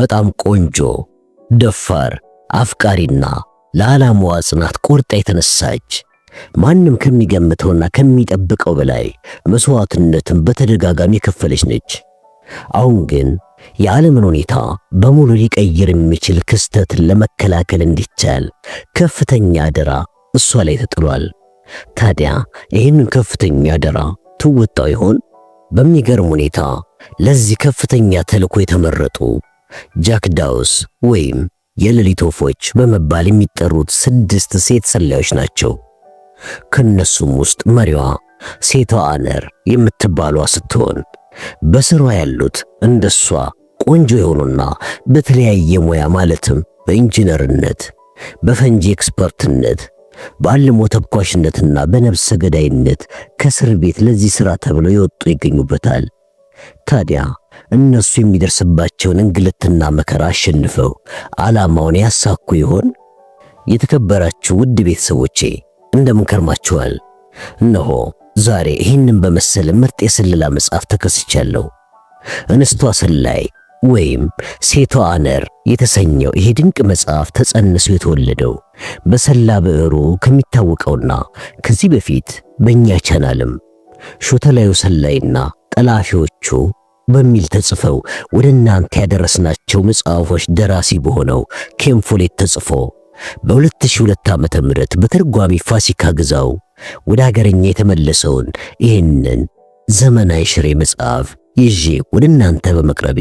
በጣም ቆንጆ፣ ደፋር፣ አፍቃሪና ለዓላማዋ ጽናት ቆርጣ የተነሳች ማንም ከሚገምተውና ከሚጠብቀው በላይ መስዋዕትነትን በተደጋጋሚ የከፈለች ነች። አሁን ግን የዓለምን ሁኔታ በሙሉ ሊቀይር የሚችል ክስተትን ለመከላከል እንዲቻል ከፍተኛ አደራ እሷ ላይ ተጥሏል። ታዲያ ይህንን ከፍተኛ አደራ ትወጣው ይሆን? በሚገርም ሁኔታ ለዚህ ከፍተኛ ተልዕኮ የተመረጡ ጃክ ዳውስ ወይም የሌሊት ወፎች በመባል የሚጠሩት 6 ሴት ሰላዮች ናቸው። ከነሱም ውስጥ መሪዋ ሴቷ አነር የምትባሏ ስትሆን በስሯ ያሉት እንደሷ ቆንጆ የሆኑና በተለያየ ሙያ ማለትም በኢንጂነርነት፣ በፈንጂ ኤክስፐርትነት፣ በአልሞ ተኳሽነትና በነፍሰ ገዳይነት ከእስር ቤት ለዚህ ሥራ ተብለው የወጡ ይገኙበታል። ታዲያ እነሱ የሚደርስባቸውን እንግልትና መከራ አሸንፈው ዓላማውን ያሳኩ ይሆን? የተከበራችሁ ውድ ቤተሰቦቼ እንደምን ከርማችኋል? እነሆ ዛሬ ይህንን በመሰለ ምርጥ የስለላ መጽሐፍ ተከስቻለሁ። እንስቷ ሰላይ ወይም ሴቷ አነር የተሰኘው ይሄ ድንቅ መጽሐፍ ተጸንሶ የተወለደው በሰላ ብዕሩ ከሚታወቀውና ከዚህ በፊት በእኛ ቻናልም ሾተላዩ ሰላይና ጠላፊዎቹ በሚል ተጽፈው ወደ እናንተ ያደረስናቸው መጽሐፎች ደራሲ በሆነው ኬን ፎሌት ተጽፎ በ2002 ዓመተ ምህረት በተርጓሚ ፋሲካ ግዛው ወደ ሀገርኛ የተመለሰውን ይህንን ዘመናዊ ሽሬ መጽሐፍ ይዤ ወደ እናንተ በመቅረቤ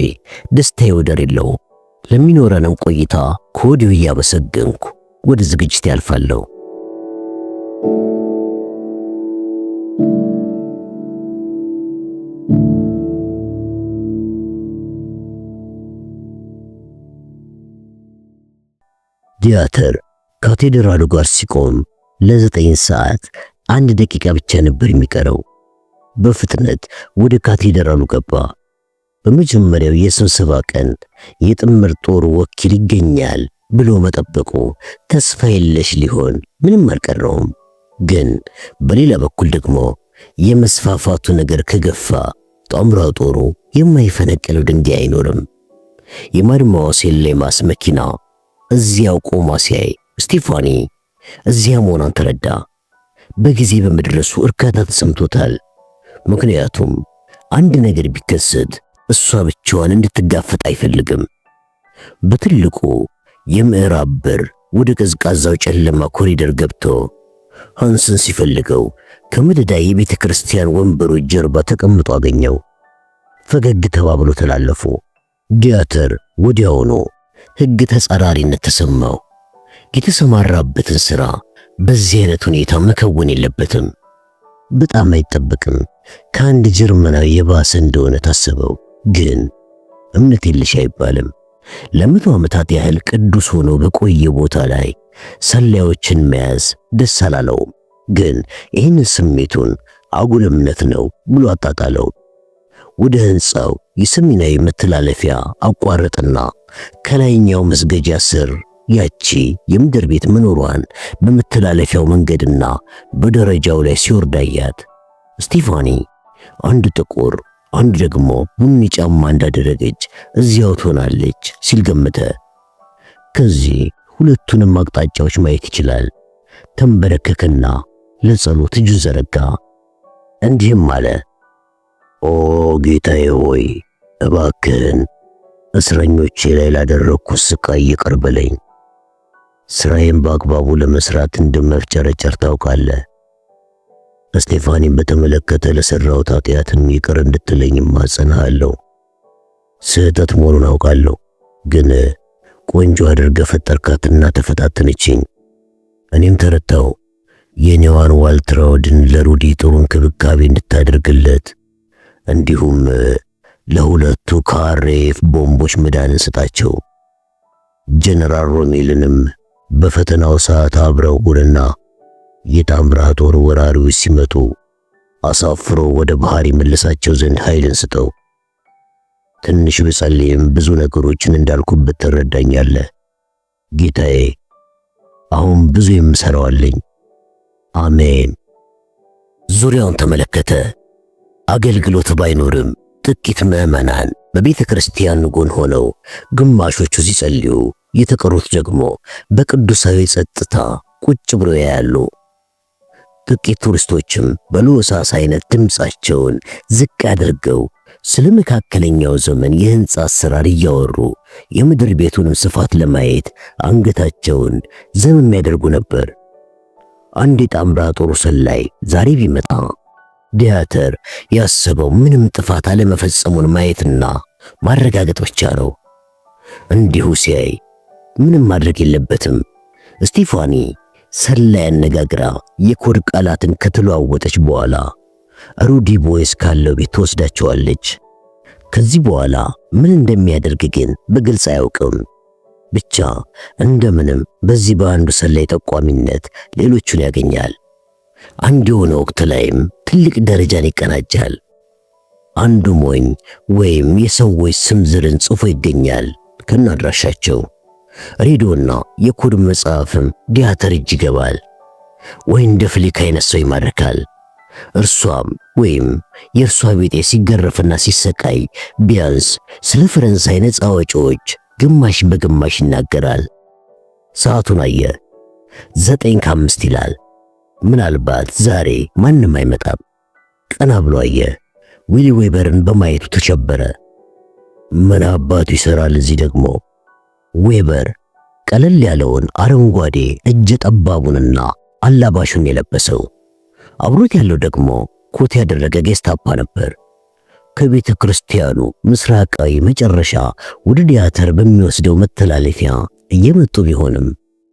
ደስታዬ ወደር የለውም። ለሚኖረንም ቆይታ ከወዲሁ እያመሰገንኩ ወደ ዝግጅት ያልፋለሁ። ቲያትር ካቴድራሉ ጋር ሲቆም ለ9 ሰዓት 1 ደቂቃ ብቻ ነበር የሚቀረው። በፍጥነት ወደ ካቴድራሉ ገባ። በመጀመሪያው የስብሰባ ቀን የጥምር ጦር ወኪል ይገኛል ብሎ መጠበቁ ተስፋ የለሽ ሊሆን ምንም አልቀረውም። ግን በሌላ በኩል ደግሞ የመስፋፋቱ ነገር ከገፋ ጣምራ ጦሩ የማይፈነቀለው ድንጋይ አይኖርም። የማድማዋ ሴሌማስ መኪና እዚያው ቆማ ሲያይ ስቲፋኒ እዚያ መሆኗን ተረዳ። በጊዜ በመድረሱ እርካታ ተሰምቶታል። ምክንያቱም አንድ ነገር ቢከሰት እሷ ብቻዋን እንድትጋፈጥ አይፈልግም። በትልቁ የምዕራብ በር ወደ ቀዝቃዛው ጨለማ ኮሪደር ገብቶ ሃንስን ሲፈልገው ከመደዳ የቤተ ክርስቲያን ወንበሮች ጀርባ ተቀምጦ አገኘው። ፈገግ ተባብሎ ተላለፉ። ቲያትር ወዲያውኑ ሕግ ተጻራሪነት ተሰማው። የተሰማራበትን ሥራ በዚህ አይነት ሁኔታ መከወን የለበትም። በጣም አይጠበቅም። ከአንድ ጀርመናዊ የባሰ እንደሆነ ታሰበው። ግን እምነት የለሽ አይባልም። ለመቶ ዓመታት ያህል ቅዱስ ሆኖ በቆየ ቦታ ላይ ሰላዮችን መያዝ ደስ አላለውም። ግን ይህን ስሜቱን አጉል እምነት ነው ብሎ አጣጣለው። ወደ ሕንፃው የሰሜናዊ መተላለፊያ አቋረጠና ከላይኛው መስገጃ ስር ያቺ የምድር ቤት መኖሯን በመተላለፊያው መንገድና በደረጃው ላይ ሲወርድ አያት። ስቲፋኒ አንድ ጥቁር አንድ ደግሞ ቡኒ ጫማ እንዳደረገች እዚያው ትሆናለች ሲል ገመተ። ከዚህ ሁለቱንም አቅጣጫዎች ማየት ይችላል። ተንበረከከና ለጸሎት እጁን ዘረጋ። እንዲህም አለ፣ ኦ ጌታዬ ሆይ እባክህን እስረኞቼ ላይ ላደረግኩት ስቃይ ይቅር በለኝ። ስራዬን በአግባቡ ለመስራት እንደመፍጨረጨር ታውቃለህ። ስቴፋኒን በተመለከተ ለሰራሁት ኃጢአትም ይቅር እንድትለኝ እማጸንሃለሁ። ስህተት መሆኑን አውቃለሁ፣ ግን ቆንጆ አድርገህ ፈጠርካትና ተፈታተነችኝ። እኔም ተረታው። የኔዋን ዋልትራውድን ለሩዲ ጥሩ እንክብካቤ እንድታደርግለት እንዲሁም ለሁለቱ ካሬፍ ቦምቦች መዳንን ስጣቸው። ጀነራል ሮሜልንም በፈተናው ሰዓት አብረው ሁንና የጣምራ ጦር ወራሪዎች ሲመጡ አሳፍሮ ወደ ባህር ይመልሳቸው ዘንድ ኃይልን ስጠው። ትንሽ ብጸልይም ብዙ ነገሮችን እንዳልኩበት ትረዳኛለህ ጌታዬ። አሁን ብዙ የምሰራው አለኝ። አሜን። ዙሪያውን ተመለከተ። አገልግሎት ባይኖርም ጥቂት ምዕመናን በቤተ ክርስቲያን ጎን ሆነው ግማሾቹ ሲጸልዩ፣ የተቀሩት ደግሞ በቅዱሳዊ ጸጥታ ቁጭ ብለው ያያሉ። ጥቂት ቱሪስቶችም በሎሳስ አይነት ድምፃቸውን ዝቅ አድርገው ስለ መካከለኛው ዘመን የህንጻ አሰራር እያወሩ የምድር ቤቱንም ስፋት ለማየት አንገታቸውን ዘም የሚያደርጉ ነበር። አንድ የጣምራ ጦር ሰላይ ዛሬ ቢመጣ ዲያተር ያሰበው ምንም ጥፋት አለመፈጸሙን ማየትና ማረጋገጥ ብቻ ነው። እንዲሁ ሲያይ ምንም ማድረግ የለበትም። ስቲፋኒ ሰላይ አነጋግራ የኮድ ቃላትን ከተለዋወጠች በኋላ ሩዲ ቦይስ ካለው ቤት ትወስዳቸዋለች። ከዚህ በኋላ ምን እንደሚያደርግ ግን በግልጽ አያውቅም። ብቻ እንደምንም በዚህ በአንዱ ሰላይ ጠቋሚነት ሌሎቹን ያገኛል። አንድ የሆነ ወቅት ላይም ትልቅ ደረጃን ይቀናጃል። አንዱ ሞኝ ወይም የሰዎች ስም ዝርን ጽፎ ይገኛል ከናድራሻቸው። ሬዲዮና የኮድ መጽሐፍም ዲያተር እጅ ይገባል። ወይ እንደ ፍሊክ አይነት ሰው ይማርካል። እርሷም ወይም የእርሷ ቤቴ ሲገረፍና ሲሰቃይ ቢያንስ ስለ ፈረንሳይ ነፃ አውጪዎች ግማሽ በግማሽ ይናገራል። ሰዓቱን አየ። 9:05 ይላል። ምናልባት ዛሬ ማንም አይመጣም። ቀና ብሎ አየ። ዊሊ ዌበርን በማየቱ ተሸበረ። ምን አባቱ ይሰራል እዚህ ደግሞ? ዌበር ቀለል ያለውን አረንጓዴ እጀ ጠባቡንና አላባሹን የለበሰው፣ አብሮት ያለው ደግሞ ኮት ያደረገ ጌስታፓ ነበር። ከቤተ ክርስቲያኑ ምስራቃዊ መጨረሻ ወደ ዲያተር በሚወስደው መተላለፊያ እየመጡ ቢሆንም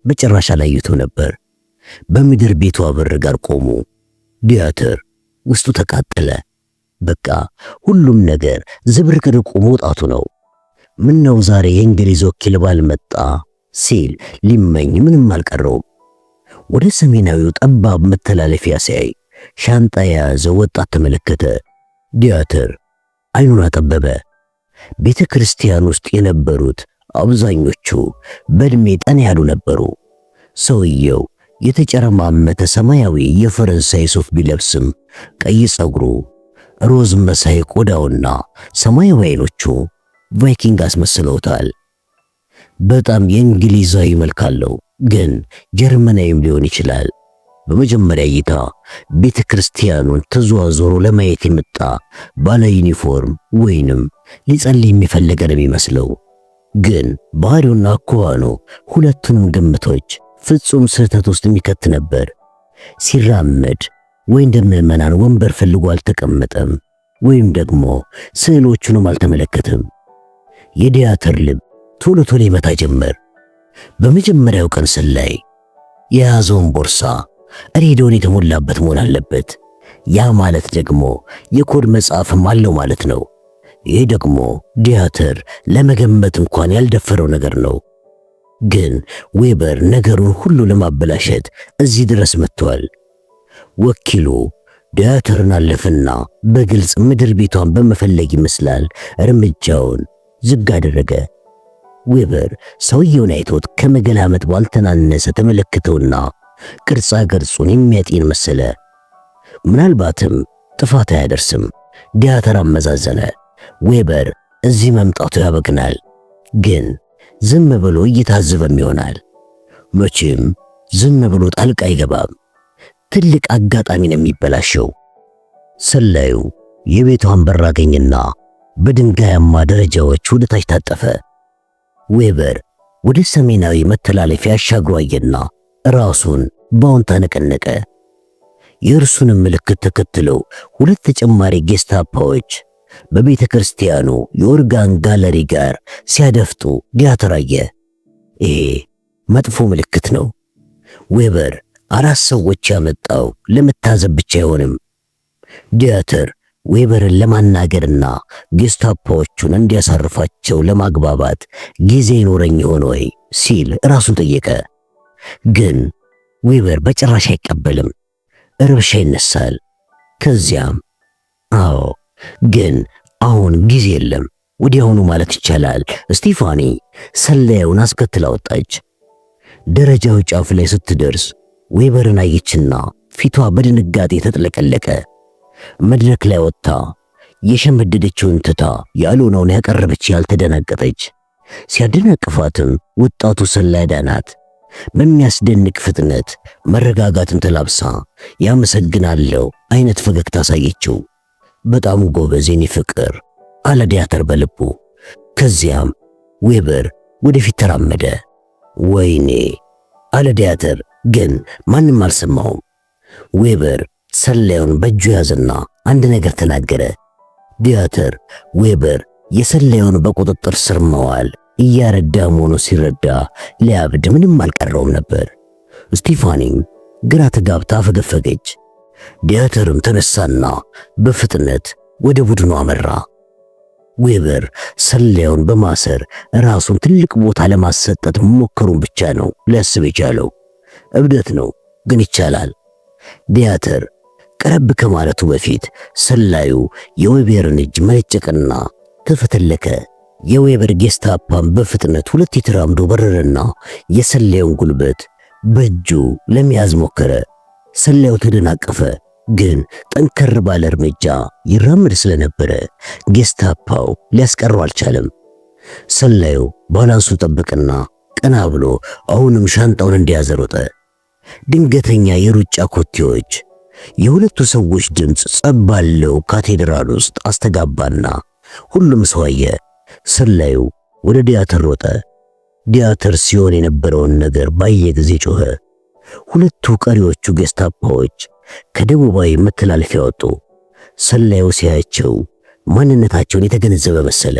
በጭራሽ አላዩትም ነበር። በምድር ቤቷ በር ጋር ቆሙ። ዲያተር ውስጡ ተቃጠለ። በቃ ሁሉም ነገር ዝብርቅርቁ መውጣቱ ነው። ምን ነው ዛሬ የእንግሊዝ ወኪል ባልመጣ ሲል ሊመኝ ምንም አልቀረውም። ወደ ሰሜናዊው ጠባብ መተላለፊያ ሲያይ ሻንጣ የያዘ ወጣት ተመለከተ። ዲያተር አይኑን አጠበበ። ቤተ ክርስቲያን ውስጥ የነበሩት አብዛኞቹ በእድሜ ጠና ያሉ ነበሩ። ሰውየው የተጨረማመተ ሰማያዊ የፈረንሳይ ሱፍ ቢለብስም ቀይ ጸጉሩ፣ ሮዝ መሳይ ቆዳውና ሰማያዊ አይኖቹ ቫይኪንግ አስመስለውታል። በጣም የእንግሊዛዊ መልክ አለው፣ ግን ጀርመናዊም ሊሆን ይችላል። በመጀመሪያ እይታ ቤተ ክርስቲያኑን ተዘዋውሮ ለማየት የመጣ ባለ ዩኒፎርም ወይንም ሊጸልይ የሚፈልግ ነው የሚመስለው። ግን ባህሪውና አኳኋኑ ሁለቱንም ግምቶች ፍጹም ስህተት ውስጥ የሚከት ነበር። ሲራመድ ወይ እንደ ምዕመናን ወንበር ፈልጎ አልተቀመጠም፣ ወይም ደግሞ ስዕሎቹንም አልተመለከተም። የዲያተር ልብ ቶሎ ቶሎ ይመታ ጀመር። በመጀመሪያው ቀን ሰላይ የያዘውን ቦርሳ ሬዲዮን የተሞላበት መሆን አለበት። ያ ማለት ደግሞ የኮድ መጽሐፍም አለው ማለት ነው። ይህ ደግሞ ዲያተር ለመገመት እንኳን ያልደፈረው ነገር ነው። ግን ዌበር ነገሩን ሁሉ ለማበላሸት እዚህ ድረስ መጥቷል። ወኪሉ ዲያተርን አለፈና በግልጽ ምድር ቤቷን በመፈለግ ይመስላል እርምጃውን ዝግ አደረገ። ዌበር ሰውየውን አይቶት ከመገላመጥ ባልተናነሰ ተመለከተውና ቅርጻ ቅርጹን የሚያጤን መሰለ። ምናልባትም ጥፋት አያደርስም። ዲያተር አመዛዘነ። ዌበር እዚህ መምጣቱ ያበግናል፣ ግን ዝም ብሎ እየታዘበም ይሆናል። መቼም ዝም ብሎ ጣልቃ አይገባም። ትልቅ አጋጣሚ ነው የሚበላሸው። ሰላዩ የቤቷን በር አገኘና በድንጋያማ ደረጃዎች ወደ ታች ታጠፈ። ዌበር ወደ ሰሜናዊ መተላለፊያ አሻግሮ አየና ራሱን በአዎንታ ነቀነቀ። የእርሱንም ምልክት ተከትለው ሁለት ተጨማሪ ጌስታፓዎች በቤተ ክርስቲያኑ የኦርጋን ጋለሪ ጋር ሲያደፍጡ ዲያተር አየ። ይሄ መጥፎ ምልክት ነው። ዌበር አራት ሰዎች ያመጣው ለመታዘብ ብቻ አይሆንም። ዲያተር ዌበርን ለማናገርና ጌስታፓዎቹን እንዲያሳርፋቸው ለማግባባት ጊዜ ይኖረኝ ይሆን ወይ ሲል ራሱን ጠየቀ። ግን ዌበር በጭራሽ አይቀበልም። ረብሻ ይነሳል። ከዚያም አዎ፣ ግን አሁን ጊዜ የለም። ወዲያውኑ ማለት ይቻላል ስቲፋኒ ሰላዩን አስከትላ ወጣች። ደረጃው ጫፍ ላይ ስትደርስ ዌበርን አየችና ፊቷ በድንጋጤ ተጥለቀለቀ። መድረክ ላይ ወጥታ የሸመደደችውን ትታ ያልሆነውን ያቀረበች ያልተደናገጠች። ሲያደናቅፋትም ወጣቱ ሰላይ ዳናት። በሚያስደንቅ ፍጥነት መረጋጋትን ተላብሳ ያመሰግናለሁ አይነት ፈገግታ አሳየችው። በጣም ጎበዝ የኔ ፍቅር አለ ዲያተር በልቡ። ከዚያም ዌበር ወደፊት ተራመደ። ወይኔ አለ ዲያተር፣ ግን ማንም አልሰማውም። ዌበር ሰላዩን በእጁ ያዘና አንድ ነገር ተናገረ። ዲያተር ዌበር የሰላዩን በቁጥጥር ስር መዋል እያረዳ መሆኑ ሲረዳ ሊያብድ ምንም አልቀረውም ነበር። ስቲፋኒም ግራ ተጋብታ ፈገፈገች። ዲያተርም ተነሳና በፍጥነት ወደ ቡድኑ አመራ። ዌበር ሰላዩን በማሰር ራሱን ትልቅ ቦታ ለማሰጠት መሞከሩን ብቻ ነው ሊያስብ የቻለው። እብደት ነው ግን ይቻላል። ዲያተር ቀረብ ከማለቱ በፊት ሰላዩ የዌበርን እጅ መለጨቅና ተፈተለከ። የዌበር ጌስታፓም በፍጥነት ሁለት የተራምዶ በረረና የሰላዩን ጉልበት በእጁ ለመያዝ ሞከረ። ሰላዩ ተደናቀፈ፣ ግን ጠንከር ባለ እርምጃ ይራመድ ስለነበረ ጌስታፓው ሊያስቀረው አልቻለም። ሰላዩ ባላንሱ ጠብቅና ቀና ብሎ አሁንም ሻንጣውን እንደያዘ ሮጠ። ድንገተኛ የሩጫ ኮቴዎች፣ የሁለቱ ሰዎች ድምፅ ጸብ ባለው ካቴድራል ውስጥ አስተጋባና ሁሉም ሰው አየ። ሰላዩ ወደ ዲያተር ሮጠ። ዲያተር ሲሆን የነበረውን ነገር ባየ ጊዜ ጮኸ። ሁለቱ ቀሪዎቹ ጌስታፓዎች ከደቡባዊ መተላለፊያ ወጡ። ሰላዩ ሲያያቸው ማንነታቸውን የተገነዘበ መሰለ።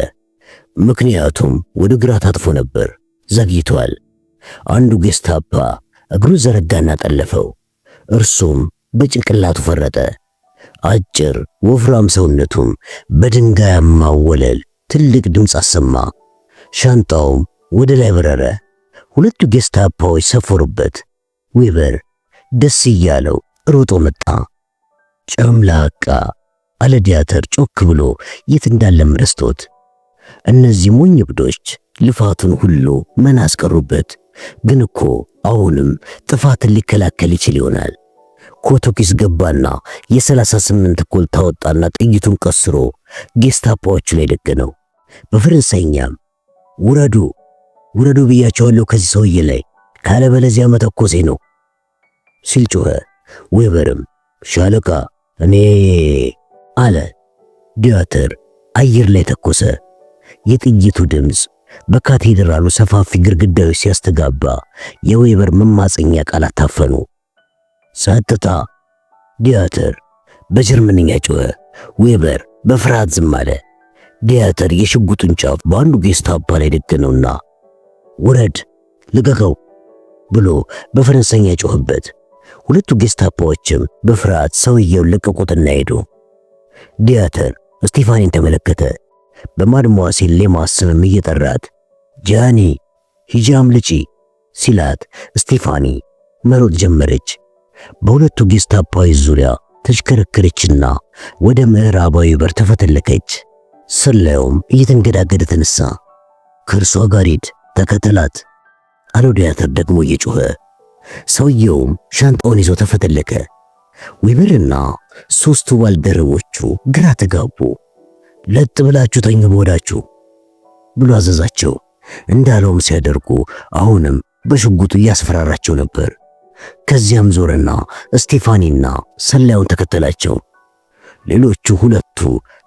ምክንያቱም ወደ ግራ ታጥፎ ነበር፣ ዘግይቷል። አንዱ ጌስታፓ እግሩን ዘረጋና ጠለፈው። እርሱም በጭንቅላቱ ፈረጠ። አጭር ወፍራም ሰውነቱም በድንጋያማ ወለል ትልቅ ድምፅ አሰማ። ሻንጣውም ወደ ላይ በረረ። ሁለቱ ጌስታፓዎች ሰፈሩበት። ዌበር ደስ እያለው ሮጦ መጣ። ጨምላቃ አለ ዲያተር ጮክ ብሎ የት እንዳለም ረስቶት። እነዚህ ሞኝ እብዶች ልፋቱን ሁሉ ምን አስቀሩበት? ግን እኮ አሁንም ጥፋትን ሊከላከል ይችል ይሆናል። ኮቶኪስ ገባና የ38 ኮልታ ወጣና ጥይቱን ቀስሮ ጌስታፓዎቹ ላይ ደገነው። በፈረንሳይኛም ውረዱ ውረዱ ብያቸዋለሁ ከዚህ ሰውዬ ላይ ካለበለዚያ መተኮሴ ነው ሲል ጮኸ። ዌበርም ሻለቃ እኔ አለ። ዲያተር አየር ላይ ተኮሰ። የጥይቱ ድምፅ በካቴድራሉ ሰፋፊ ግድግዳዎች ሲያስተጋባ የዌበር መማፀኛ ቃላት ታፈኑ። ጸጥታ! ዲያተር በጀርመንኛ ጮኸ። ዌበር በፍርሃት ዝም አለ። ዲያተር የሽጉጡን ጫፍ በአንዱ ጌስታፓ ላይ ደገነውና ውረድ፣ ልቀቀው ብሎ በፈረንሳይኛ ጮኸበት። ሁለቱ ጌስታፓዎችም በፍርሃት ሰውየውን ለቀቁትና ሄዱ። ዲያተር ስቲፋኒን ተመለከተ። በማድሟሴል ሌማስ ስምም እየጠራት ጃኒ ሂጂ አምልጪ ሲላት ስቲፋኒ መሮጥ ጀመረች። በሁለቱ ጌስታፓዎች ዙሪያ ተሽከረከረችና ወደ ምዕራባዊ በር ተፈተለከች። ሰላዩም እየተንገዳገደ ተነሳ። ከእርሷ ጋር ሂድ፣ ተከተላት አለው ዲያተር ደግሞ እየጮኸ። ሰውየውም ሻንጣውን ይዞ ተፈተለከ። ዌበርና ሶስቱ ባልደረቦቹ ግራ ተጋቡ። ለጥ ብላችሁ ተኙ በወዳችሁ ብሎ አዘዛቸው። እንዳለውም ሲያደርጉ አሁንም በሽጉጡ እያስፈራራቸው ነበር። ከዚያም ዞረና ስቲፋኒና ሰላዩን ተከተላቸው። ሌሎቹ ሁለቱ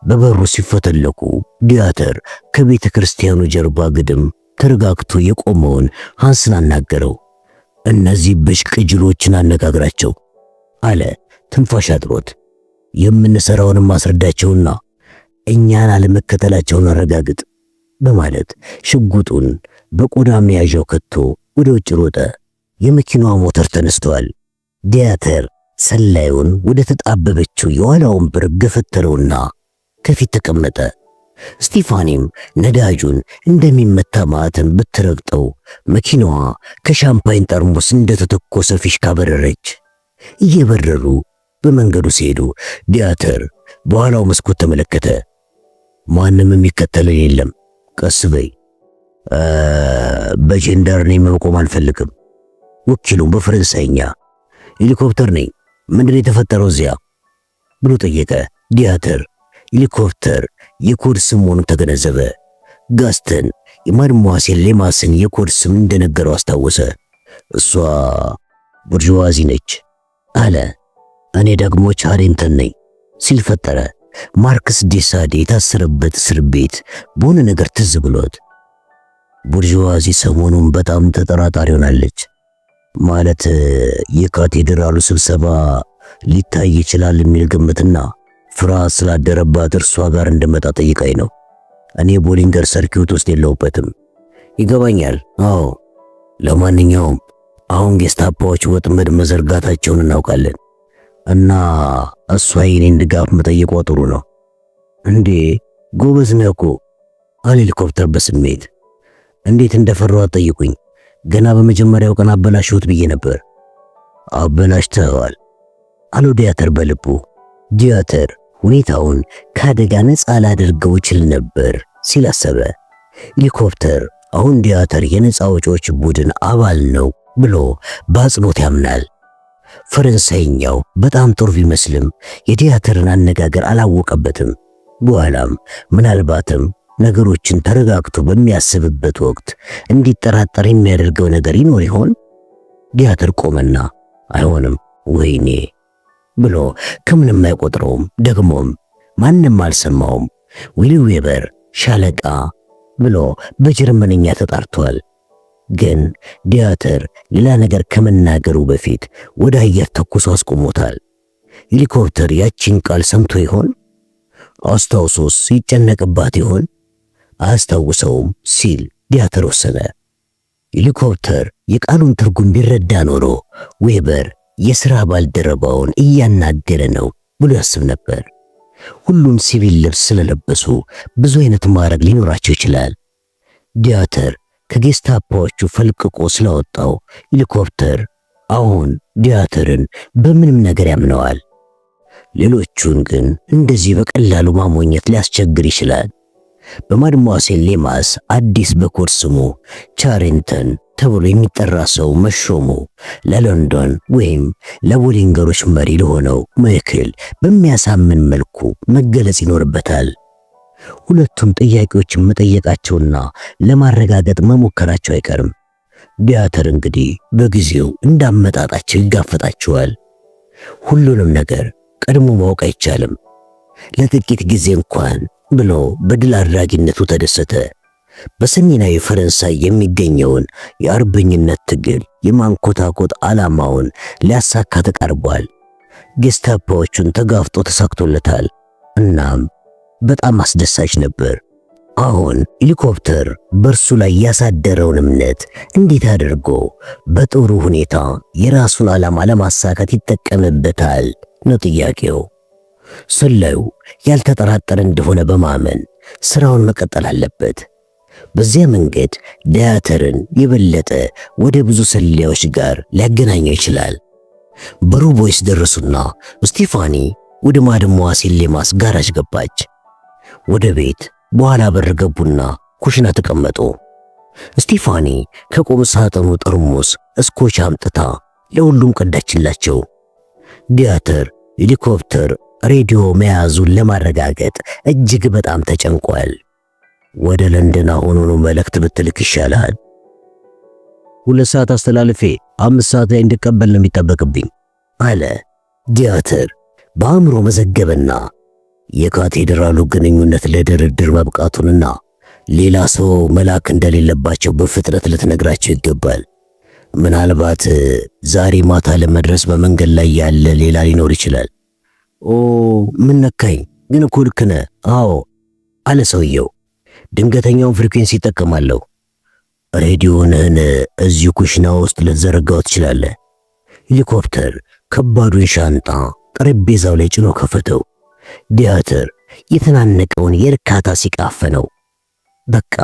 በበሩ ሲፈተለኩ ዲያተር ከቤተ ክርስቲያኑ ጀርባ ግድም ተረጋግቶ የቆመውን ሃንስን አናገረው። እነዚህ ብሽቅ ጅሎችን አነጋግራቸው አለ ትንፋሽ አጥሮት። የምንሰራውን ማስረዳቸውና እኛን አለመከተላቸውን አረጋግጥ በማለት ሽጉጡን በቆዳ መያዣው ከቶ ወደ ውጭ ሮጠ። የመኪናዋ ሞተር ተነስቷል። ዲያተር ሰላዩን ወደ ተጣበበችው የኋላውን በር ገፈተረውና ከፊት ተቀመጠ። ስቲፋኒም ነዳጁን እንደሚመታ ማዕተን ብትረግጠው መኪናዋ ከሻምፓኝ ጠርሙስ እንደተተኮሰ ፊሽካ በረረች። እየበረሩ በመንገዱ ሲሄዱ ዲያተር በኋላው መስኮት ተመለከተ። ማንም የሚከተለው የለም። ቀስ በይ፣ በጀንዳር ነኝ፣ መቆም አልፈልግም። ወኪሉም በፈረንሳይኛ ሄሊኮፕተር ነኝ፣ ምንድነው የተፈጠረው እዚያ ብሎ ጠየቀ። ዲያተር ሄሊኮፕተር የኮድ ስም መሆኑን ተገነዘበ። ጋስተን የማድሟሴል ሌማስን የኮድ ስም እንደነገረው አስታወሰ። እሷ ቡርዥዋዚ ነች አለ። እኔ ደግሞ ቻሬንተን ነኝ ሲል ፈጠረ። ማርክስ ዴሳዴ የታሰረበት እስር ቤት በሆነ ነገር ትዝ ብሎት ቡርዥዋዚ ሰሞኑን በጣም ተጠራጣሪ ሆናለች። ማለት የካቴድራሉ ስብሰባ ሊታይ ይችላል የሚል ግምትና ፍርሃት ስላደረባት እርሷ ጋር እንደመጣ ጠይቃኝ ነው። እኔ ቦሊንገር ሰርኪዩት ውስጥ የለውበትም። ይገባኛል። አዎ፣ ለማንኛውም አሁን ጌስታፓዎች ወጥመድ መዘርጋታቸውን እናውቃለን እና እሷ የኔን ድጋፍ መጠየቋ ጥሩ ነው። እንዴ ጎበዝ ነህ እኮ አለ ሄሊኮፕተር በስሜት። እንዴት እንደፈራው ጠይቁኝ። ገና በመጀመሪያው ቀን አበላሽሁት ብዬ ነበር። አበላሽተዋል አለው ዲያተር በልቡ። ዲያተር ሁኔታውን ከአደጋ ነፃ ላደርገው ይችል ነበር ሲል አሰበ። ሄሊኮፕተር አሁን ዲያተር የነፃ አውጪዎች ቡድን አባል ነው ብሎ በአጽንኦት ያምናል። ፈረንሳይኛው በጣም ጥሩ ቢመስልም የዲያተርን አነጋገር አላወቀበትም። በኋላም ምናልባትም ነገሮችን ተረጋግቶ በሚያስብበት ወቅት እንዲጠራጠር የሚያደርገው ነገር ይኖር ይሆን? ዲያተር ቆመና አይሆንም፣ ወይኔ ብሎ ከምንም አይቆጥረውም። ደግሞም ማንም አልሰማውም። ዊሊ ዌበር ሻለቃ ብሎ በጀርመንኛ ተጣርቷል። ግን ዲያተር ሌላ ነገር ከመናገሩ በፊት ወደ አየር ተኩሶ አስቆሞታል። ሄሊኮፕተር ያቺን ቃል ሰምቶ ይሆን? አስታውሶስ ይጨነቅባት ይሆን? አያስታውሰውም ሲል ዲያተር ወሰነ። ሄሊኮፕተር የቃሉን ትርጉም ቢረዳ ኖሮ ዌበር የሥራ ባልደረባውን እያናገረ ነው ብሎ ያስብ ነበር። ሁሉም ሲቪል ልብስ ስለለበሱ ብዙ አይነት ማዕረግ ሊኖራቸው ይችላል። ዲያተር ከጌስታፓዎቹ ፈልቅቆ ስለወጣው ሄሊኮፕተር አሁን ዲያተርን በምንም ነገር ያምነዋል። ሌሎቹን ግን እንደዚህ በቀላሉ ማሞኘት ሊያስቸግር ይችላል። በማድሟሴል ሌማስ አዲስ በኮድ ስሙ ቻሬንተን ተብሎ የሚጠራ ሰው መሾሙ ለሎንዶን ወይም ለቦሊንገሮች መሪ ለሆነው ማይክል በሚያሳምን መልኩ መገለጽ ይኖርበታል። ሁለቱም ጥያቄዎችን መጠየቃቸውና ለማረጋገጥ መሞከራቸው አይቀርም። ዲያተር እንግዲህ በጊዜው እንዳመጣጣቸው ይጋፈጣቸዋል። ሁሉንም ነገር ቀድሞ ማወቅ አይቻልም። ለጥቂት ጊዜ እንኳን ብሎ በድል አድራጊነቱ ተደሰተ። በሰሜናዊ ፈረንሳይ የሚገኘውን የአርበኝነት ትግል የማንኮታኮት ዓላማውን ሊያሳካ ተቃርቧል። ጌስታፓዎቹን ተጋፍጦ ተሳክቶለታል። እናም በጣም አስደሳች ነበር። አሁን ሄሊኮፕተር በእርሱ ላይ ያሳደረውን እምነት እንዴት አድርጎ በጥሩ ሁኔታ የራሱን ዓላማ ለማሳካት ይጠቀምበታል ነው ጥያቄው። ሰላዩ ያልተጠራጠረ እንደሆነ በማመን ስራውን መቀጠል አለበት። በዚያ መንገድ ዲያተርን የበለጠ ወደ ብዙ ሰላዮች ጋር ሊያገናኘው ይችላል። በሩቦይስ ደረሱና ስቲፋኒ ወደ ማድሟሴል ሌማስ ጋራጅ ገባች። ወደ ቤት በኋላ በር ገቡና ኩሽና ተቀመጡ። ስቲፋኒ ከቁም ሳጥኑ ጠርሙስ እስኮች አምጥታ ለሁሉም ቀዳችላቸው። ዲያተር ሄሊኮፕተር ሬዲዮ መያዙን ለማረጋገጥ እጅግ በጣም ተጨንቋል። ወደ ለንደን አሁኑኑ መልእክት ብትልክ ይሻላል። 2 ሰዓት አስተላልፌ 5 ሰዓት ላይ እንድቀበል ነው የሚጠበቅብኝ አለ። ዲያተር በአእምሮ መዘገበና የካቴድራሉ ግንኙነት ለድርድር መብቃቱንና ሌላ ሰው መላክ እንደሌለባቸው በፍጥነት ልትነግራቸው ይገባል። ምናልባት ዛሬ ማታ ለመድረስ በመንገድ ላይ ያለ ሌላ ሊኖር ይችላል። ኦ ምን ነካኝ? ግን እኮ ልክ ነህ። አዎ አለ ሰውየው። ድንገተኛውን ፍሪኩዌንሲ ይጠቀማለሁ። ሬዲዮንህን እዚሁ ኩሽና ውስጥ ልትዘረጋው ትችላለህ። ሄሊኮፕተር ከባዱን ሻንጣ ጠረጴዛው ላይ ጭኖ ከፈተው። ዲያተር የተናነቀውን የእርካታ ሲቃፈነው በቃ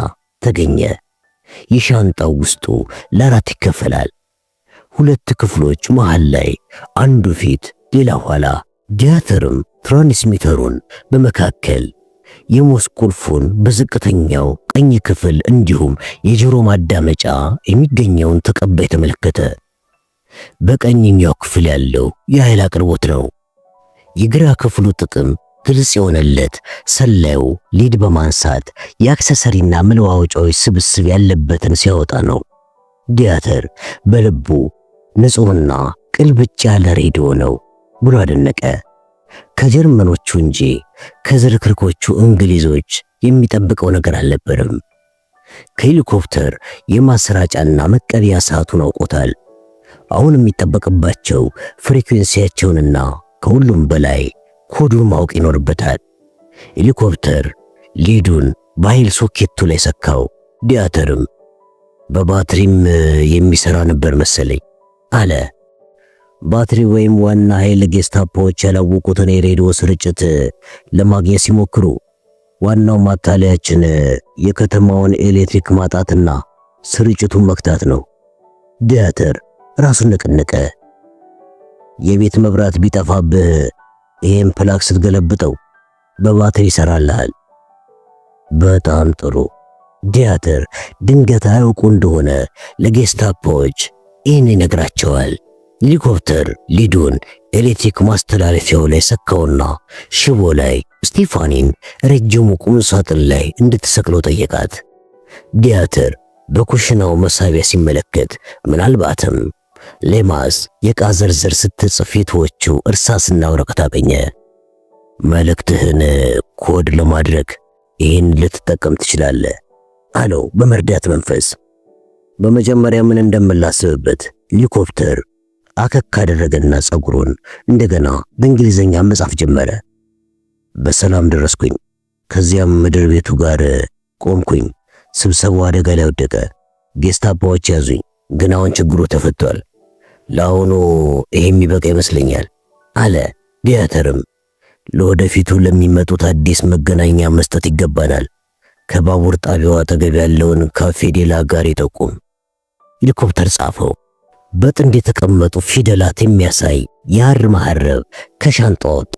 ተገኘ። የሻንጣው ውስጡ ለአራት ይከፈላል። ሁለት ክፍሎች መሃል ላይ አንዱ ፊት ሌላ ኋላ፣ ዲያተርም ትራንስሚተሩን በመካከል፣ የሞስ ቁልፉን በዝቅተኛው ቀኝ ክፍል እንዲሁም የጆሮ ማዳመጫ የሚገኘውን ተቀባይ ተመለከተ። በቀኝኛው ክፍል ያለው የኃይል አቅርቦት ነው። የግራ ክፍሉ ጥቅም ግልጽ የሆነለት ሰላዩ ሊድ በማንሳት የአክሰሰሪና መለዋወጫዎች ስብስብ ያለበትን ሲያወጣ ነው። ዲያተር በልቡ ንጹሕና ቅልብጭ ያለ ሬዲዮ ነው ብሎ አደነቀ። ከጀርመኖቹ እንጂ ከዝርክርኮቹ እንግሊዞች የሚጠብቀው ነገር አልነበረም። ከሄሊኮፕተር የማሰራጫና መቀበያ ሰዓቱን አውቆታል። አሁን የሚጠበቅባቸው ፍሪኩዌንሲያቸውንና ከሁሉም በላይ ኮዱን ማወቅ ይኖርበታል። ሄሊኮፕተር ሊዱን በኃይል ሶኬቱ ላይ ሰካው። ዲያተርም በባትሪም የሚሰራ ነበር መሰለኝ አለ። ባትሪ ወይም ዋና ኃይል ጌስታፖዎች ያላወቁትን የሬዲዮ ስርጭት ለማግኘት ሲሞክሩ ዋናው ማታለያችን የከተማውን ኤሌክትሪክ ማጣትና ስርጭቱን መክታት ነው። ዲያተር ራሱን ነቀነቀ። የቤት መብራት ቢጠፋብህ ይሄን ፕላግ ስትገለብጠው በባትሪ ይሰራልሃል። በጣም ጥሩ። ዲያተር ድንገት አያውቁ እንደሆነ ለጌስታፖዎች ይህን ይነግራቸዋል። ሄሊኮፕተር ሊዱን ኤሌክትሪክ ማስተላለፊያው ላይ ሰካውና ሽቦ ላይ ስቲፋኒን ረጅሙ ቁም ሳጥን ላይ እንድትሰቅለው ጠየቃት። ዲያተር በኩሽናው መሳቢያ ሲመለከት ምናልባትም ሌማስ የዕቃ ዝርዝር ስትጽፍ የተወችው እርሳስና ወረቀት አገኘ። መልእክትህን ኮድ ለማድረግ ይህን ልትጠቀም ትችላለህ አለው በመርዳት መንፈስ። በመጀመሪያ ምን እንደምላስብበት ሄሊኮፕተር አከክ አደረገና ጸጉሩን እንደገና በእንግሊዘኛ መጻፍ ጀመረ። በሰላም ደረስኩኝ። ከዚያም ምድር ቤቱ ጋር ቆምኩኝ። ስብሰባው አደጋ ላይ ወደቀ። ጌስታፖዎች ያዙኝ፣ ግን አሁን ችግሩ ተፈቷል። ለአሁኑ ይሄ የሚበቃ ይመስለኛል አለ። ዲያተርም ለወደፊቱ ለሚመጡት አዲስ መገናኛ መስጠት ይገባናል። ከባቡር ጣቢያው አጠገብ ያለውን ካፌ ዴላ ጋር ይጠቁም። ሄሊኮፕተር ጻፈው። በጥንድ የተቀመጡ ፊደላት የሚያሳይ የሐር መሐረብ ከሻንጣው ወጣ።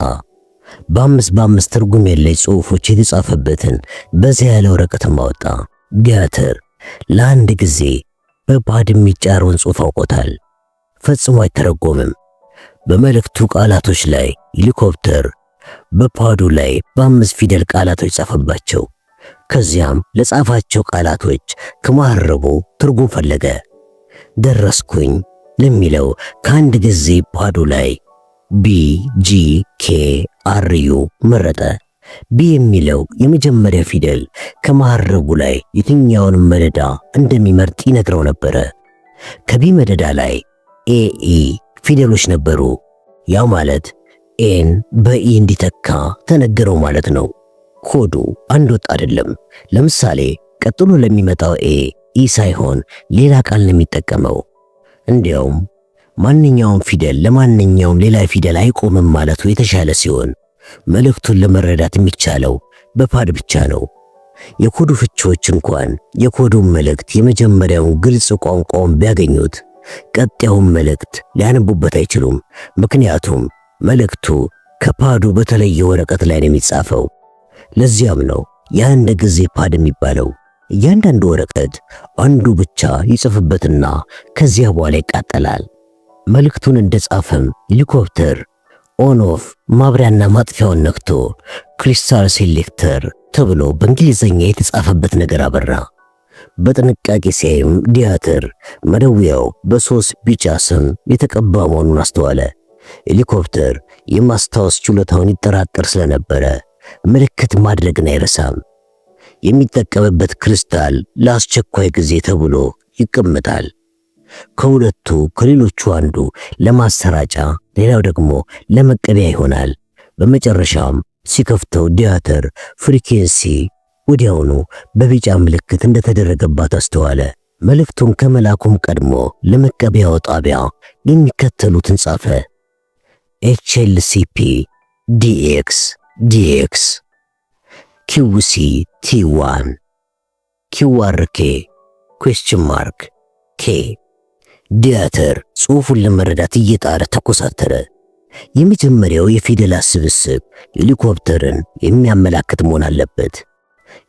በ5 ትርጉም የለሽ ጽሑፎች የተጻፈበትን በዚያ ያለ ወረቀትም አወጣ። ዲያተር ለአንድ ጊዜ በፓድ የሚጫረውን ጽሑፍ አውቆታል። ፈጽሞ አይተረጎምም። በመልእክቱ ቃላቶች ላይ ሄሊኮፕተር በፓዱ ላይ በ5 ፊደል ቃላቶች ጻፈባቸው። ከዚያም ለጻፋቸው ቃላቶች ከመሐረቡ ትርጉም ፈለገ። ደረስኩኝ ለሚለው ከአንድ ጊዜ ፓዱ ላይ BGKRU መረጠ። ቢ የሚለው የመጀመሪያ ፊደል ከመሐረቡ ላይ የትኛውን መደዳ እንደሚመርጥ ይነግረው ነበረ። ከቢ መደዳ ላይ ኤኢ ፊደሎች ነበሩ። ያ ማለት ኤን በኢ እንዲተካ ተነገረው ማለት ነው። ኮዱ አንድ ወጥ አይደለም። ለምሳሌ ቀጥሎ ለሚመጣው ኢ ሳይሆን ሌላ ቃል ነው የሚጠቀመው። እንዲያውም ማንኛውም ፊደል ለማንኛውም ሌላ ፊደል አይቆምም ማለቱ የተሻለ ሲሆን መልእክቱን ለመረዳት የሚቻለው በፓድ ብቻ ነው። የኮዱ ፍቺዎች እንኳን የኮዱን መልእክት የመጀመሪያውን ግልጽ ቋንቋውን ቢያገኙት ቀጣዩን መልእክት ሊያነቡበት አይችሉም። ምክንያቱም መልእክቱ ከፓዱ በተለየ ወረቀት ላይ ነው የሚጻፈው። ለዚያም ነው የአንድ ጊዜ ፓድ የሚባለው። እያንዳንዱ ወረቀት አንዱ ብቻ ይጽፍበትና ከዚያ በኋላ ይቃጠላል። መልእክቱን እንደጻፈም ሄሊኮፕተር ኦን ኦፍ ማብሪያና ማጥፊያውን ነክቶ ክሪስታል ሴሌክተር ተብሎ በእንግሊዘኛ የተጻፈበት ነገር አበራ። በጥንቃቄ ሲያይም ዲያተር መደወያው በ3 ቢጫ ስም የተቀባ መሆኑን አስተዋለ። ሄሊኮፕተር የማስታወስ ችሎታውን ይጠራጠር ስለነበረ ምልክት ማድረግን አይረሳም። የሚጠቀምበት ክሪስታል ለአስቸኳይ ጊዜ ተብሎ ይቀመጣል። ከሁለቱ ከሌሎቹ አንዱ ለማሰራጫ፣ ሌላው ደግሞ ለመቀበያ ይሆናል። በመጨረሻም ሲከፍተው ዲያተር ፍሪኬንሲ ወዲያውኑ በቢጫ ምልክት እንደተደረገባት አስተዋለ። መልእክቱን ከመላኩም ቀድሞ ለመቀበያው ጣቢያ የሚከተሉትን ጻፈ። HLCP DX ኪውሲ ቲ1 ኪውአርኬ ኩዌስችን ማርክ ኬ። ዲያተር ጽሑፉን ለመረዳት እየጣረ ተኮሳተረ። የመጀመሪያው የፊደላት ስብስብ ሄሊኮፕተርን የሚያመላክት መሆን አለበት።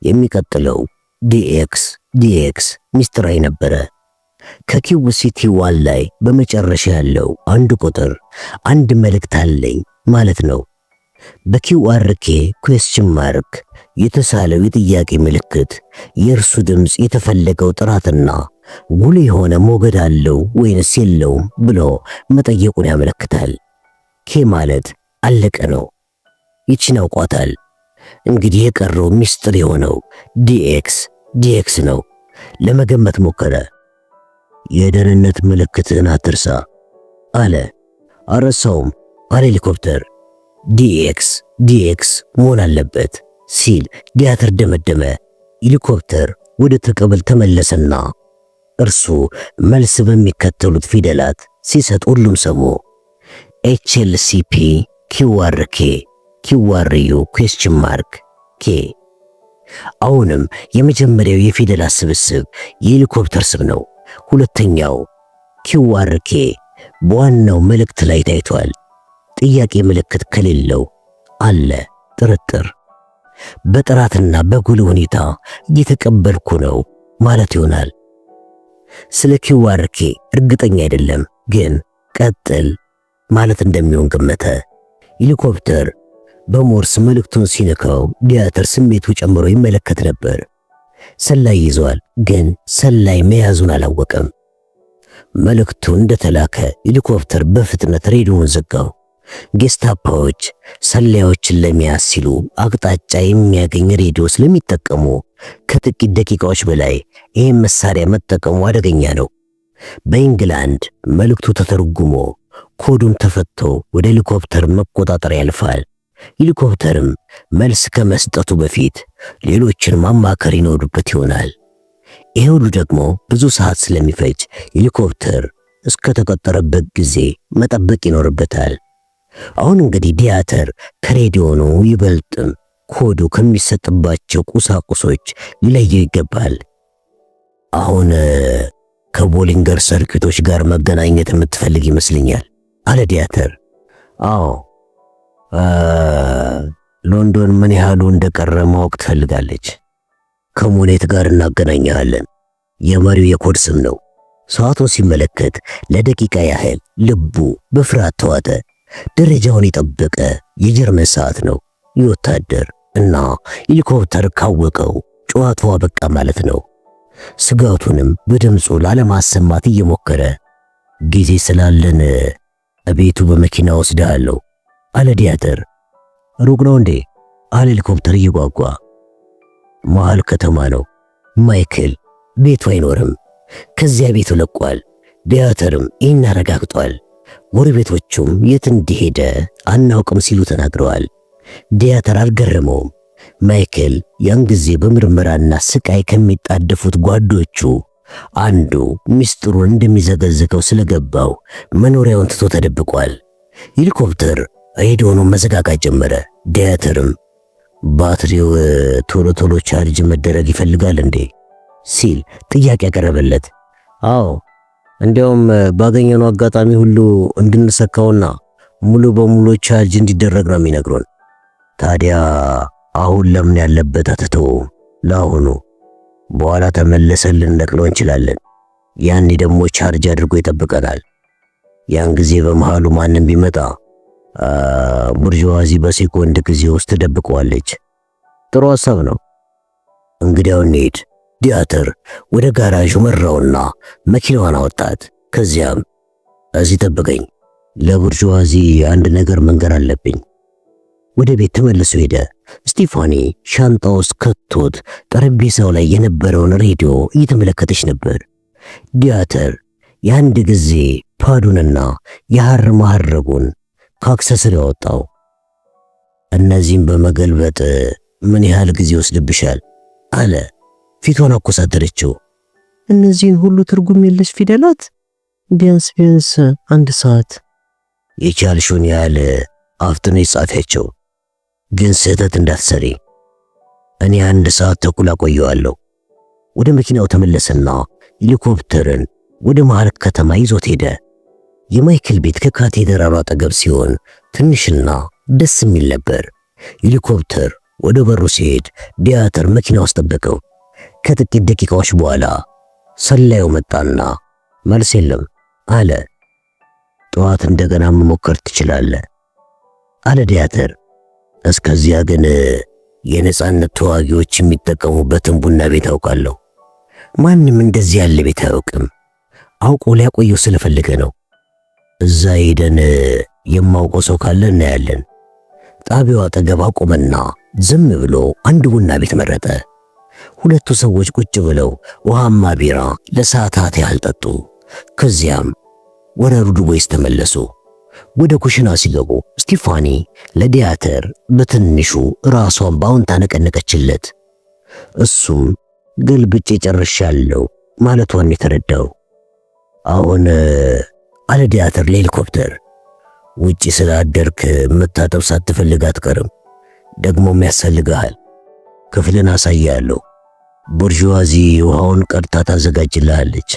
የሚቀጥለው ዲኤክስ ሚስጥራዊ ነበረ። ከኪውሲ ቲ1 ላይ በመጨረሻ ያለው አንድ ቁጥር አንድ መልእክት አለኝ ማለት ነው። በኪውአርኬ ኩዌስችን ማርክ የተሳለው የጥያቄ ምልክት የእርሱ ድምፅ የተፈለገው ጥራትና ጉልህ የሆነ ሞገድ አለው ወይንስ የለውም ብሎ መጠየቁን ያመለክታል። ኬ ማለት አለቀ ነው። ይችን አውቋታል። እንግዲህ የቀረው ሚስጥር የሆነው ዲኤክስ ነው። ለመገመት ሞከረ። የደህንነት ምልክትህን አትርሳ አለ። አረሳውም አለ ሄሊኮፕተር። ዲኤክስ መሆን አለበት ሲል ዲያተር ደመደመ። ሄሊኮፕተር ወደ ተቀበል ተመለሰና እርሱ መልስ በሚከተሉት ፊደላት ሲሰጥ ሁሉም ሰሙ። ኤችኤልሲፒ ኪውአርኬ ኪውአርዩ ኩዌስችን ማርክ ኬ። አሁንም የመጀመሪያው የፊደላት ስብስብ የሄሊኮፕተር ስም ነው። ሁለተኛው ኪውአርኬ በዋናው መልእክት ላይ ታይቷል። ጥያቄ ምልክት ከሌለው አለ ጥርጥር። በጥራትና በጉልህ ሁኔታ እየተቀበልኩ ነው ማለት ይሆናል። ስለ ኪውአርኬ እርግጠኛ አይደለም፣ ግን ቀጥል ማለት እንደሚሆን ገመተ። ሄሊኮፕተር በሞርስ መልእክቱን ሲነካው ዲያተር ስሜቱ ጨምሮ ይመለከት ነበር። ሰላይ ይዟል፣ ግን ሰላይ መያዙን አላወቀም። መልእክቱ እንደተላከ ሄሊኮፕተር በፍጥነት ሬዲዮውን ዘጋው። ጌስታፓዎች ሰላዮችን ለመያዝ ሲሉ አቅጣጫ የሚያገኝ ሬዲዮ ስለሚጠቀሙ ከጥቂት ደቂቃዎች በላይ ይህን መሳሪያ መጠቀሙ አደገኛ ነው። በኢንግላንድ መልእክቱ ተተርጉሞ ኮዱም ተፈቶ ወደ ሄሊኮፕተር መቆጣጠሪያ ያልፋል። ሄሊኮፕተርም መልስ ከመስጠቱ በፊት ሌሎችን ማማከር ይኖርበት ይሆናል። ይሄ ሁሉ ደግሞ ብዙ ሰዓት ስለሚፈጅ ሄሊኮፕተር እስከ ተቀጠረበት ጊዜ መጠበቅ ይኖርበታል። አሁን እንግዲህ ዲያተር ከሬዲዮኑ ይበልጥም ኮዱ ከሚሰጥባቸው ቁሳቁሶች ሊለየው ይገባል። አሁን ከቦሊንገር ሰርኪቶች ጋር መገናኘት የምትፈልግ ይመስለኛል አለ ዲያተር። አዎ፣ ሎንዶን ምን ያህሉ እንደቀረ ማወቅ ትፈልጋለች። ከሙኔት ጋር እናገናኛለን። የመሪው የኮድ ስም ነው። ሰዓቱን ሲመለከት ለደቂቃ ያህል ልቡ በፍርሃት ተዋጠ። ደረጃውን የጠበቀ የጀርመን ሰዓት ነው። የወታደር እና ሄሊኮፕተር ካወቀው ጨዋታው በቃ ማለት ነው። ስጋቱንም በድምፁ ላለማሰማት እየሞከረ ጊዜ ስላለን ቤቱ በመኪና ወስደሃለሁ አለ ዲያተር። ሩቅ ነው እንዴ አለ ሄሊኮፕተር እየጓጓ። መሃል ከተማ ነው ማይክል፣ ቤቱ አይኖርም። ከዚያ ቤቱ ለቋል። ዲያተርም ይህን አረጋግጧል። ጎረቤቶቹም የት እንደሄደ አናውቅም ሲሉ ተናግረዋል። ዲያተር አልገረመውም። ማይክል ያን ጊዜ በምርመራና ስቃይ ከሚጣደፉት ጓዶቹ አንዱ ሚስጥሩን እንደሚዘገዝቀው ስለገባው መኖሪያውን ትቶ ተደብቋል። ሄሊኮፕተር ሬዲዮኑን መዘጋጋት ጀመረ። ዲያተርም ባትሪው ቶሎ ቻርጅ መደረግ ይፈልጋል እንዴ ሲል ጥያቄ ያቀረበለት። አዎ፣ እንዲያውም ባገኘነው አጋጣሚ ሁሉ እንድንሰካውና ሙሉ በሙሉ ቻርጅ እንዲደረግ ነው የሚነግሩን። ታዲያ አሁን ለምን ያለበት አትተው? ለአሁኑ በኋላ ተመለሰን ልንነቅለው እንችላለን። ያኔ ደግሞ ቻርጅ አድርጎ ይጠብቀናል። ያን ጊዜ በመሃሉ ማንም ቢመጣ ቡርዥዋዚ በሴኮንድ ጊዜ ውስጥ ተደብቀዋለች። ጥሩ ሐሳብ ነው። እንግዲያው እንሂድ። ዲያተር ወደ ጋራዡ መራውና መኪናዋን አወጣት። ከዚያም እዚህ ጠብቀኝ፣ ለቡርዥዋዚ አንድ ነገር መንገር አለብኝ። ወደ ቤት ተመልሶ ሄደ። ስቲፋኒ ሻንጣ ውስጥ ከቶት ጠረጴዛው ላይ የነበረውን ሬዲዮ እየተመለከተች ነበር። ዲያተር የአንድ ጊዜ ፓዱንና የሐር መሐረጉን ከአክሰሰሪ ያወጣው። እነዚህም በመገልበጥ ምን ያህል ጊዜ ወስድብሻል አለ። ፊቷን አኮሳተረችው። እነዚህን ሁሉ ትርጉም የለሽ ፊደላት ቢያንስ አንድ ሰዓት። የቻልሽውን ያህል አፍጥነሽ ጻፊያቸው፣ ግን ስህተት እንዳትሰሪ። እኔ 1 ሰዓት ተኩል አቆየዋለሁ። ወደ መኪናው ተመለሰና ሄሊኮፕተርን ወደ መሃል ከተማ ይዞት ሄደ። የማይክል ቤት ከካቴድራሉ አጠገብ ሲሆን ትንሽና ደስ የሚል ነበር። ሄሊኮፕተር ወደ በሩ ሲሄድ ዲያተር መኪና ውስጥ ጠበቀው። ከጥቂት ደቂቃዎች በኋላ ሰላዩ መጣና መልስ የለም አለ። ጠዋት እንደገና መሞከር ትችላለህ አለ ዲያተር። እስከዚያ ግን የነጻነት ተዋጊዎች የሚጠቀሙበትን ቡና ቤት አውቃለሁ። ማንም እንደዚህ ያለ ቤት አያውቅም። አውቆ ሊያቆየው ስለፈለገ ነው። እዛ ሄደን የማውቀው ሰው ካለ እናያለን። ጣቢያው አጠገብ አቆመና ዝም ብሎ አንድ ቡና ቤት መረጠ። ሁለቱ ሰዎች ቁጭ ብለው ውሃማ ቢራ ለሰዓታት ያህል ጠጡ። ከዚያም ወደ ሩድቦይስ ተመለሱ። ወደ ኩሽና ሲገቡ ስቲፋኒ ለዲያተር በትንሹ ራሷን በአዎንታ ነቀነቀችለት። እሱም ገልብጬ ጨርሻለሁ ማለቷን የተረዳው። አሁን አለ ዲያተር ለሄሊኮፕተር፣ ውጪ ስላደርክ መታጠብ ሳትፈልግ አትቀርም። ደግሞም ያስፈልግሃል። ክፍልን አሳያለሁ። ቡርዥዋዚ ውሃውን ቀድታ ታዘጋጅልሃለች።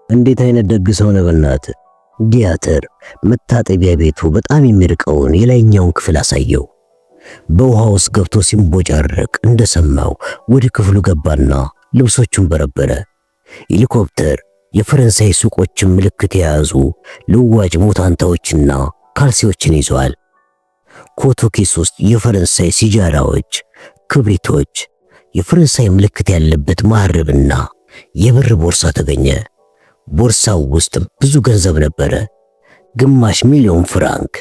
እንዴት አይነት ደግ ሰው ነው በእናትህ። ዲያተር መታጠቢያ ቤቱ በጣም የሚርቀውን የላይኛውን ክፍል አሳየው። በውሃ ውስጥ ገብቶ ሲንቦጫረቅ እንደሰማው ወደ ክፍሉ ገባና ልብሶቹን በረበረ። ሄሊኮፕተር የፈረንሳይ ሱቆችን ምልክት የያዙ ልዋጭ ሙታንታዎችና ካልሲዎችን ይዟል። ኮቱ ኪስ ውስጥ የፈረንሳይ ሲጃራዎች፣ ክብሪቶች፣ የፈረንሳይ ምልክት ያለበት ማዕረብና የብር ቦርሳ ተገኘ። ቦርሳው ውስጥ ብዙ ገንዘብ ነበረ፣ 500,000 ፍራንክ።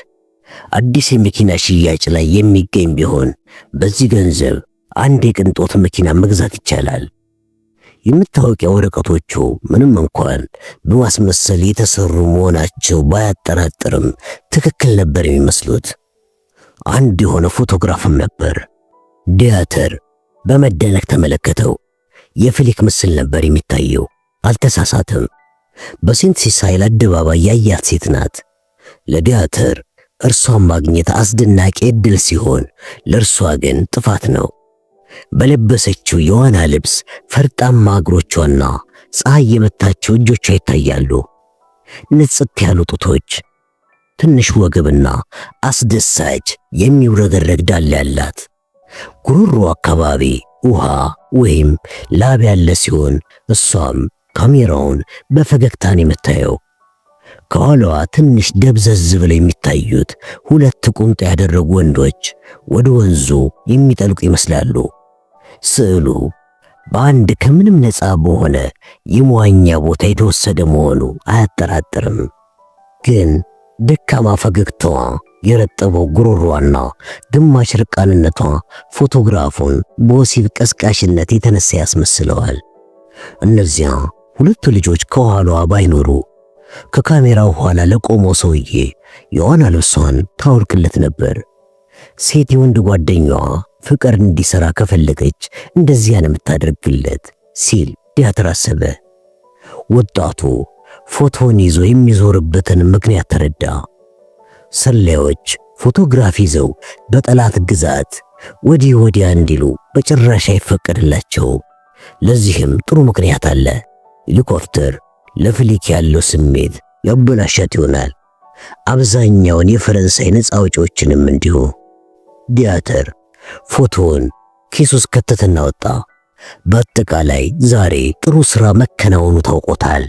አዲስ የመኪና ሽያጭ ላይ የሚገኝ ቢሆን በዚህ ገንዘብ አንድ የቅንጦት መኪና መግዛት ይቻላል። የመታወቂያ ወረቀቶቹ ምንም እንኳን በማስመሰል የተሰሩ መሆናቸው ባያጠራጥርም ትክክል ነበር የሚመስሉት። አንድ የሆነ ፎቶግራፍም ነበር። ዲያተር በመደነቅ ተመለከተው። የፍሊክ ምስል ነበር የሚታየው። አልተሳሳተም። በሴንት ሲሳይል አደባባይ ያያት ሴት ናት። ለዲያተር እርሷን ማግኘት አስደናቂ ዕድል ሲሆን ለእርሷ ግን ጥፋት ነው። በለበሰችው የዋና ልብስ ፈርጣማ እግሮቿና ፀሐይ የመታቸው እጆቿ ይታያሉ። ንጽት ያሉ ጡቶች፣ ትንሽ ወገብና አስደሳች የሚውረገረግ ዳሌ ያላት። ጉሮሮ አካባቢ ውሃ ወይም ላብ ያለ ሲሆን እሷም ካሜራውን በፈገግታን የምታየው። ከኋላዋ ትንሽ ደብዘዝ ብለው የሚታዩት 2 ቁምጣ ያደረጉ ወንዶች ወደ ወንዙ የሚጠልቁ ይመስላሉ። ስዕሉ በአንድ ከምንም ነፃ በሆነ የመዋኛ ቦታ የተወሰደ መሆኑ አያጠራጥርም። ግን ደካማ ፈገግታዋ፣ የረጠበው ጉሮሮዋና ግማሽ ርቃንነቷ ፎቶግራፉን በወሲብ ቀስቃሽነት የተነሳ ያስመስለዋል። እነዚያ 2 ልጆች ከኋላዋ ባይኖሩ ከካሜራው ኋላ ለቆመው ሰውዬ የዋና ልብሷን ታወልቅለት ነበር። ሴት የወንድ ጓደኛዋ ፍቅር እንዲሰራ ከፈለገች እንደዚያ ነው የምታደርግለት ሲል ዲያተር አሰበ። ወጣቱ ፎቶን ይዞ የሚዞርበትን ምክንያት ተረዳ። ሰላዮች ፎቶግራፍ ይዘው በጠላት ግዛት ወዲህ ወዲያ እንዲሉ በጭራሽ አይፈቀድላቸውም። ለዚህም ጥሩ ምክንያት አለ። ሄሊኮፕተር ለፍሊክ ያለው ስሜት ያበላሻት ይሆናል። አብዛኛውን የፈረንሳይ ነፃ አውጪዎችንም እንዲሁ። ዲያተር ፎቶውን ኪስ ውስጥ ከተተና ወጣ። በአጠቃላይ ዛሬ ጥሩ ሥራ መከናወኑ ታውቆታል።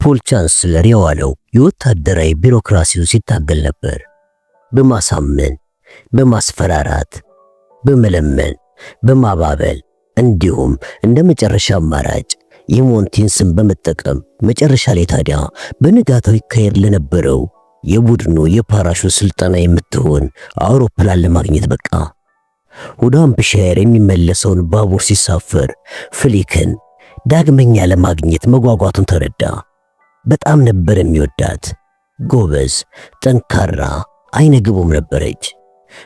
ፖል ቻንስለር የዋለው የወታደራዊ ቢሮክራሲው ሲታገል ነበር። በማሳመን፣ በማስፈራራት፣ በመለመን፣ በማባበል እንዲሁም እንደ መጨረሻ አማራጭ የሞንቲን ስም በመጠቀም መጨረሻ ላይ ታዲያ በንጋታው ይካሄድ ለነበረው የቡድኑ የፓራሹት ስልጠና የምትሆን አውሮፕላን ለማግኘት በቃ። ወደ ሃምፕሻየር የሚመለሰውን ባቡር ሲሳፈር ፍሊክን ዳግመኛ ለማግኘት መጓጓቱን ተረዳ። በጣም ነበር የሚወዳት። ጎበዝ፣ ጠንካራ፣ አይነ ግቡም ነበረች።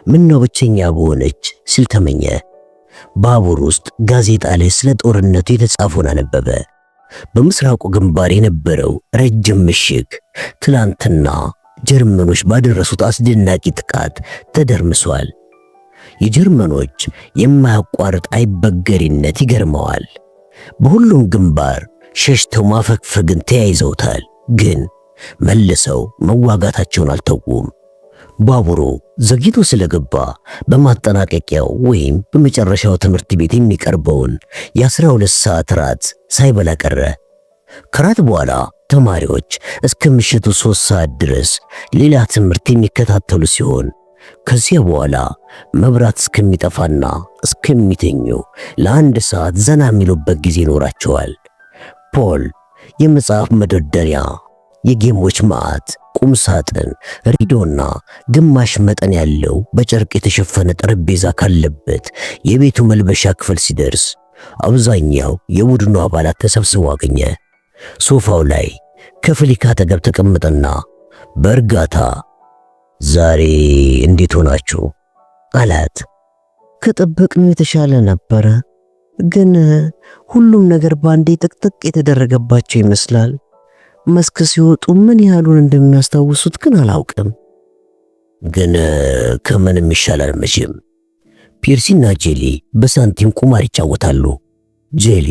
ምነው ብቸኛ በሆነች ሲል ተመኘ። ባቡር ውስጥ ጋዜጣ ላይ ስለ ጦርነቱ የተጻፈውን አነበበ። በምስራቁ ግንባር የነበረው ረጅም ምሽግ ትላንትና ጀርመኖች ባደረሱት አስደናቂ ጥቃት ተደርምሷል። የጀርመኖች የማያቋርጥ አይበገሪነት ይገርመዋል። በሁሉም ግንባር ሸሽተው ማፈግፈግን ተያይዘውታል፣ ግን መልሰው መዋጋታቸውን አልተውም። ባቡሩ ዘግይቶ ስለገባ በማጠናቀቂያው ወይም በመጨረሻው ትምህርት ቤት የሚቀርበውን የ12 ሰዓት ራት ሳይበላ ቀረ። ከራት በኋላ ተማሪዎች እስከ ምሽቱ 3 ሰዓት ድረስ ሌላ ትምህርት የሚከታተሉ ሲሆን ከዚያ በኋላ መብራት እስከሚጠፋና እስከሚተኙ ለ1 ሰዓት ዘና የሚሉበት ጊዜ ይኖራቸዋል። ፖል የመጽሐፍ መደርደሪያ፣ የጌሞች ማዕት፣ ቁም ሳጥን፣ ሬዲዮና ግማሽ መጠን ያለው በጨርቅ የተሸፈነ ጠረጴዛ ካለበት የቤቱ መልበሻ ክፍል ሲደርስ አብዛኛው የቡድኑ አባላት ተሰብስበው አገኘ። ሶፋው ላይ ከፍሊክ አጠገብ ተቀምጠና በእርጋታ ዛሬ እንዴት ሆናችሁ አላት። ከጠበቅነው የተሻለ ነበረ፣ ግን ሁሉም ነገር ባንዴ ጥቅጥቅ የተደረገባቸው ይመስላል። መስክ ሲወጡ ምን ያህሉን እንደሚያስታውሱት ግን አላውቅም። ግን ከምንም ይሻላል መቼም። ፒርሲና ጄሊ በሳንቲም ቁማር ይጫወታሉ። ጄሊ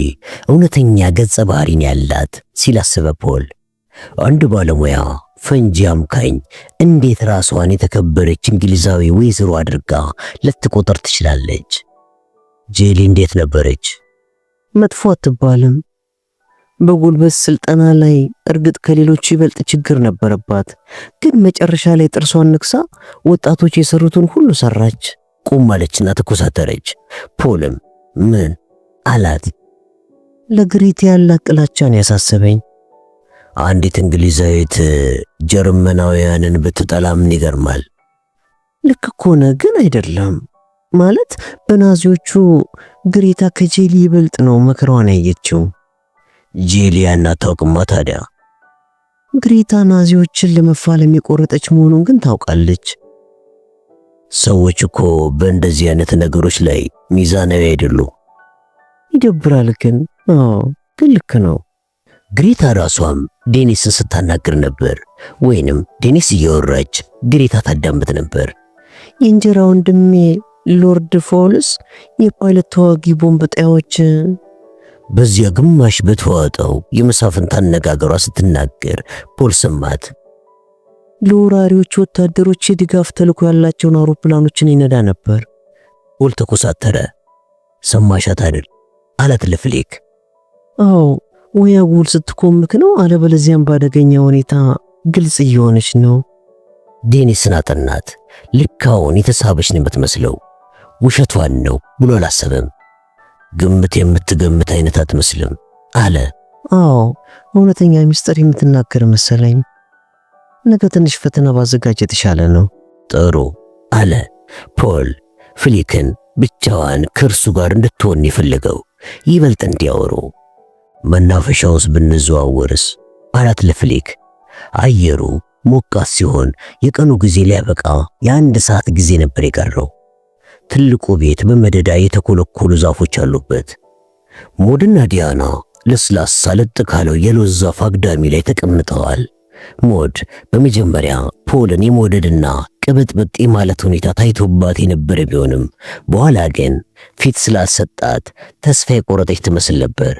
እውነተኛ ገጸ ባህሪን ያላት ሲል አሰበ ፖል። አንድ ባለሙያ ፈንጂ አምካኝ እንዴት ራሷን የተከበረች እንግሊዛዊ ወይዘሮ አድርጋ ልትቆጥር ትችላለች? ጄሊ እንዴት ነበረች? መጥፎ አትባልም። በጉልበት ስልጠና ላይ እርግጥ ከሌሎች ይበልጥ ችግር ነበረባት፣ ግን መጨረሻ ላይ ጥርሷን ንክሳ ወጣቶች የሰሩትን ሁሉ ሰራች። ቁም አለችና ተኮሳተረች። ፖልም ምን አላት? ለግሪት ያላት ጥላቻን ያሳሰበኝ። አንዲት እንግሊዛዊት ጀርመናውያንን ብትጠላ ምን ይገርማል? ልክ ከሆነ ግን አይደለም። ማለት በናዚዎቹ ግሪታ ከጄሊ ይበልጥ ነው መከራዋን ያየችው። ጄሊ አታውቅማ ታዲያ። ግሪታ ናዚዎችን ለመፋለም የቆረጠች መሆኑን ግን ታውቃለች። ሰዎች እኮ በእንደዚህ አይነት ነገሮች ላይ ሚዛናዊ አይደሉም። ይደብራል ግን ግን ልክ ነው። ግሪታ ራሷም ዴኒስን ስታናግር ነበር፣ ወይንም ዴኒስ እያወራች ግሪታ ታዳምጥ ነበር። የእንጀራ ወንድሜ ሎርድ ፎልስ የፓይለት ተዋጊ ቦምብ ጣዮች በዚያ ግማሽ በተዋጠው የመሳፍንት አነጋገሯ ስትናገር ፖል ሰማት። ለወራሪዎች ወታደሮች የድጋፍ ተልዕኮ ያላቸውን አውሮፕላኖችን ይነዳ ነበር። ፖል ተኮሳተረ። ሰማሻት አይደል አላት ለፍሊክ። አዎ፣ ወይ አጉል ስትኮምክ ነው፣ አለበለዚያም ባደገኛ ሁኔታ ግልጽ እየሆነች ነው። ዴኒስን አጠናት። ልካውን የተሳበች ነው የምትመስለው። ውሸቷን ነው ብሎ አላሰበም። ግምት የምትገምት አይነት አትመስልም አለ። አዎ፣ እውነተኛ ሚስጥር የምትናገር መሰለኝ። ነገ ትንሽ ፈተና ባዘጋጅ የተሻለ ነው። ጥሩ አለ ፖል ፍሊክን ብቻዋን ከእርሱ ጋር እንድትሆን የፈለገው ይበልጥ እንዲያወሩ። መናፈሻውስ ብንዘዋወርስ አላት ለፍሊክ። አየሩ ሞቃት ሲሆን የቀኑ ጊዜ ሊያበቃ የ1 ሰዓት ጊዜ ነበር የቀረው። ትልቁ ቤት በመደዳ የተኮለኮሉ ዛፎች አሉበት። ሞድና ዲያና ለስላሳ ለጥ ካለው የሎዝ ዛፍ አግዳሚ ላይ ተቀምጠዋል። ሞድ በመጀመሪያ ፖልን የመውደድና ቅብጥብጥ ማለት ሁኔታ ታይቶባት የነበረ ቢሆንም በኋላ ግን ፊት ስላልሰጣት ተስፋ የቆረጠች ትመስል ነበር።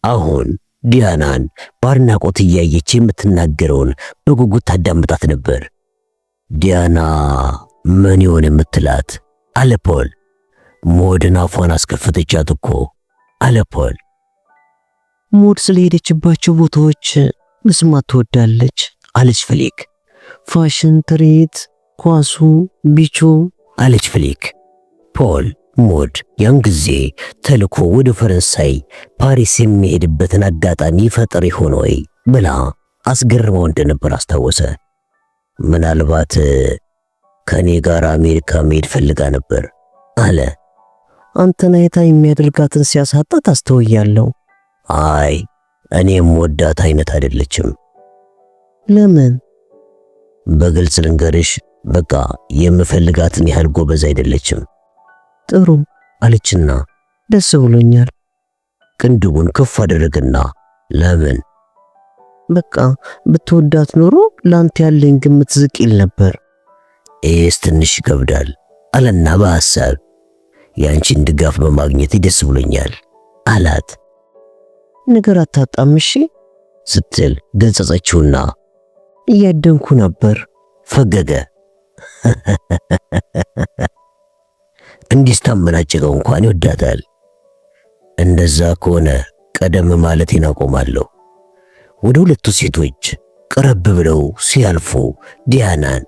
አሁን ዲያናን በአድናቆት እያየች የምትናገረውን በጉጉት ታዳምጣት ነበር። ዲያና ምን ይሆን የምትላት አለ ፖል። ሞድን አፏን አስከፈተቻት እኮ አለ ፖል። ሞድ ስለሄደችባቸው ቦታዎች መስማት ትወዳለች አለች ፍሊክ። ፋሽን፣ ትርኢት፣ ኳሱ፣ ቢቹ አለች ፍሊክ። ፖል ሞድ ያን ጊዜ ተልኮ ወደ ፈረንሳይ ፓሪስ የሚሄድበትን አጋጣሚ ፈጠር ይሆን ወይ ብላ አስገርመው እንደነበር አስታወሰ። ምናልባት ከኔ ጋር አሜሪካ መሄድ ፈልጋ ነበር አለ። አንተን አይታ የሚያደርጋትን ሲያሳጣት አስተውያለሁ አይ እኔም ወዳት አይነት አይደለችም። ለምን? በግልጽ ልንገርሽ፣ በቃ የምፈልጋትን ያህል ጎበዝ አይደለችም። ጥሩ አለችና ደስ ብሎኛል። ቅንድቡን ከፍ አደረገና ለምን? በቃ ብትወዳት ኖሮ ላንተ ያለኝ ግምት ዝቅ ይል ነበር። ኤስ ትንሽ ይከብዳል አለና በሐሳብ ያንቺን ድጋፍ በማግኘት ደስ ብሎኛል አላት። ነገር አታጣምሺ ስትል ገጸጸችውና እያደንኩ ነበር። ፈገገ። እንዲስታመናጭቀው እንኳን ይወዳታል። እንደዛ ከሆነ ቀደም ማለቴን አቆማለሁ። ወደ ሁለቱ ሴቶች ቀረብ ብለው ሲያልፉ ዲያናን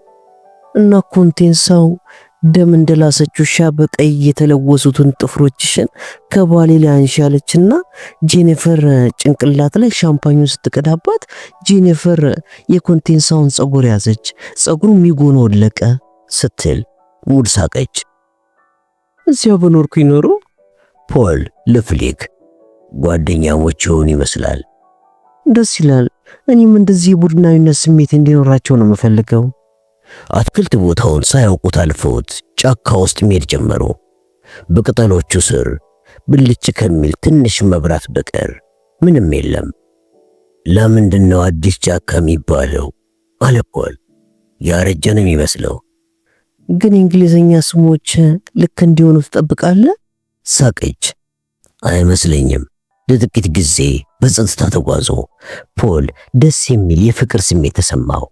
እና ኮንቴንሳው ደም እንደላሰች ውሻ በቀይ የተለወሱትን ጥፍሮችሽን ከባሌ ላይ አንሻለችና ጄኒፈር ጭንቅላት ላይ ሻምፓኙን ስትቀዳባት ጄኒፈር የኮንቴንሳውን ጸጉር ያዘች፣ ጸጉሩ ሚጎን ወለቀ ስትል ሙድ ሳቀች። እዚያው በኖርኩ ይኖሩ። ፖል ለፍሊክ ጓደኛሞች ይሆኑ ይመስላል። ደስ ይላል። እኔም እንደዚህ የቡድናዊነት ስሜት እንዲኖራቸው ነው የምፈልገው። አትክልት ቦታውን ሳያውቁት አልፈውት ጫካ ውስጥ መሄድ ጀመሩ። በቅጠሎቹ ስር ብልጭ ከሚል ትንሽ መብራት በቀር ምንም የለም። ለምንድነው አዲስ ጫካ የሚባለው? አለ ፖል። ያረጀ ነው የሚመስለው። ግን የእንግሊዝኛ ስሞች ልክ እንዲሆኑ ትጠብቃለህ? ሳቀች። አይመስለኝም። ለጥቂት ጊዜ በጸጥታ ተጓዙ። ፖል ደስ የሚል የፍቅር ስሜት ተሰማው።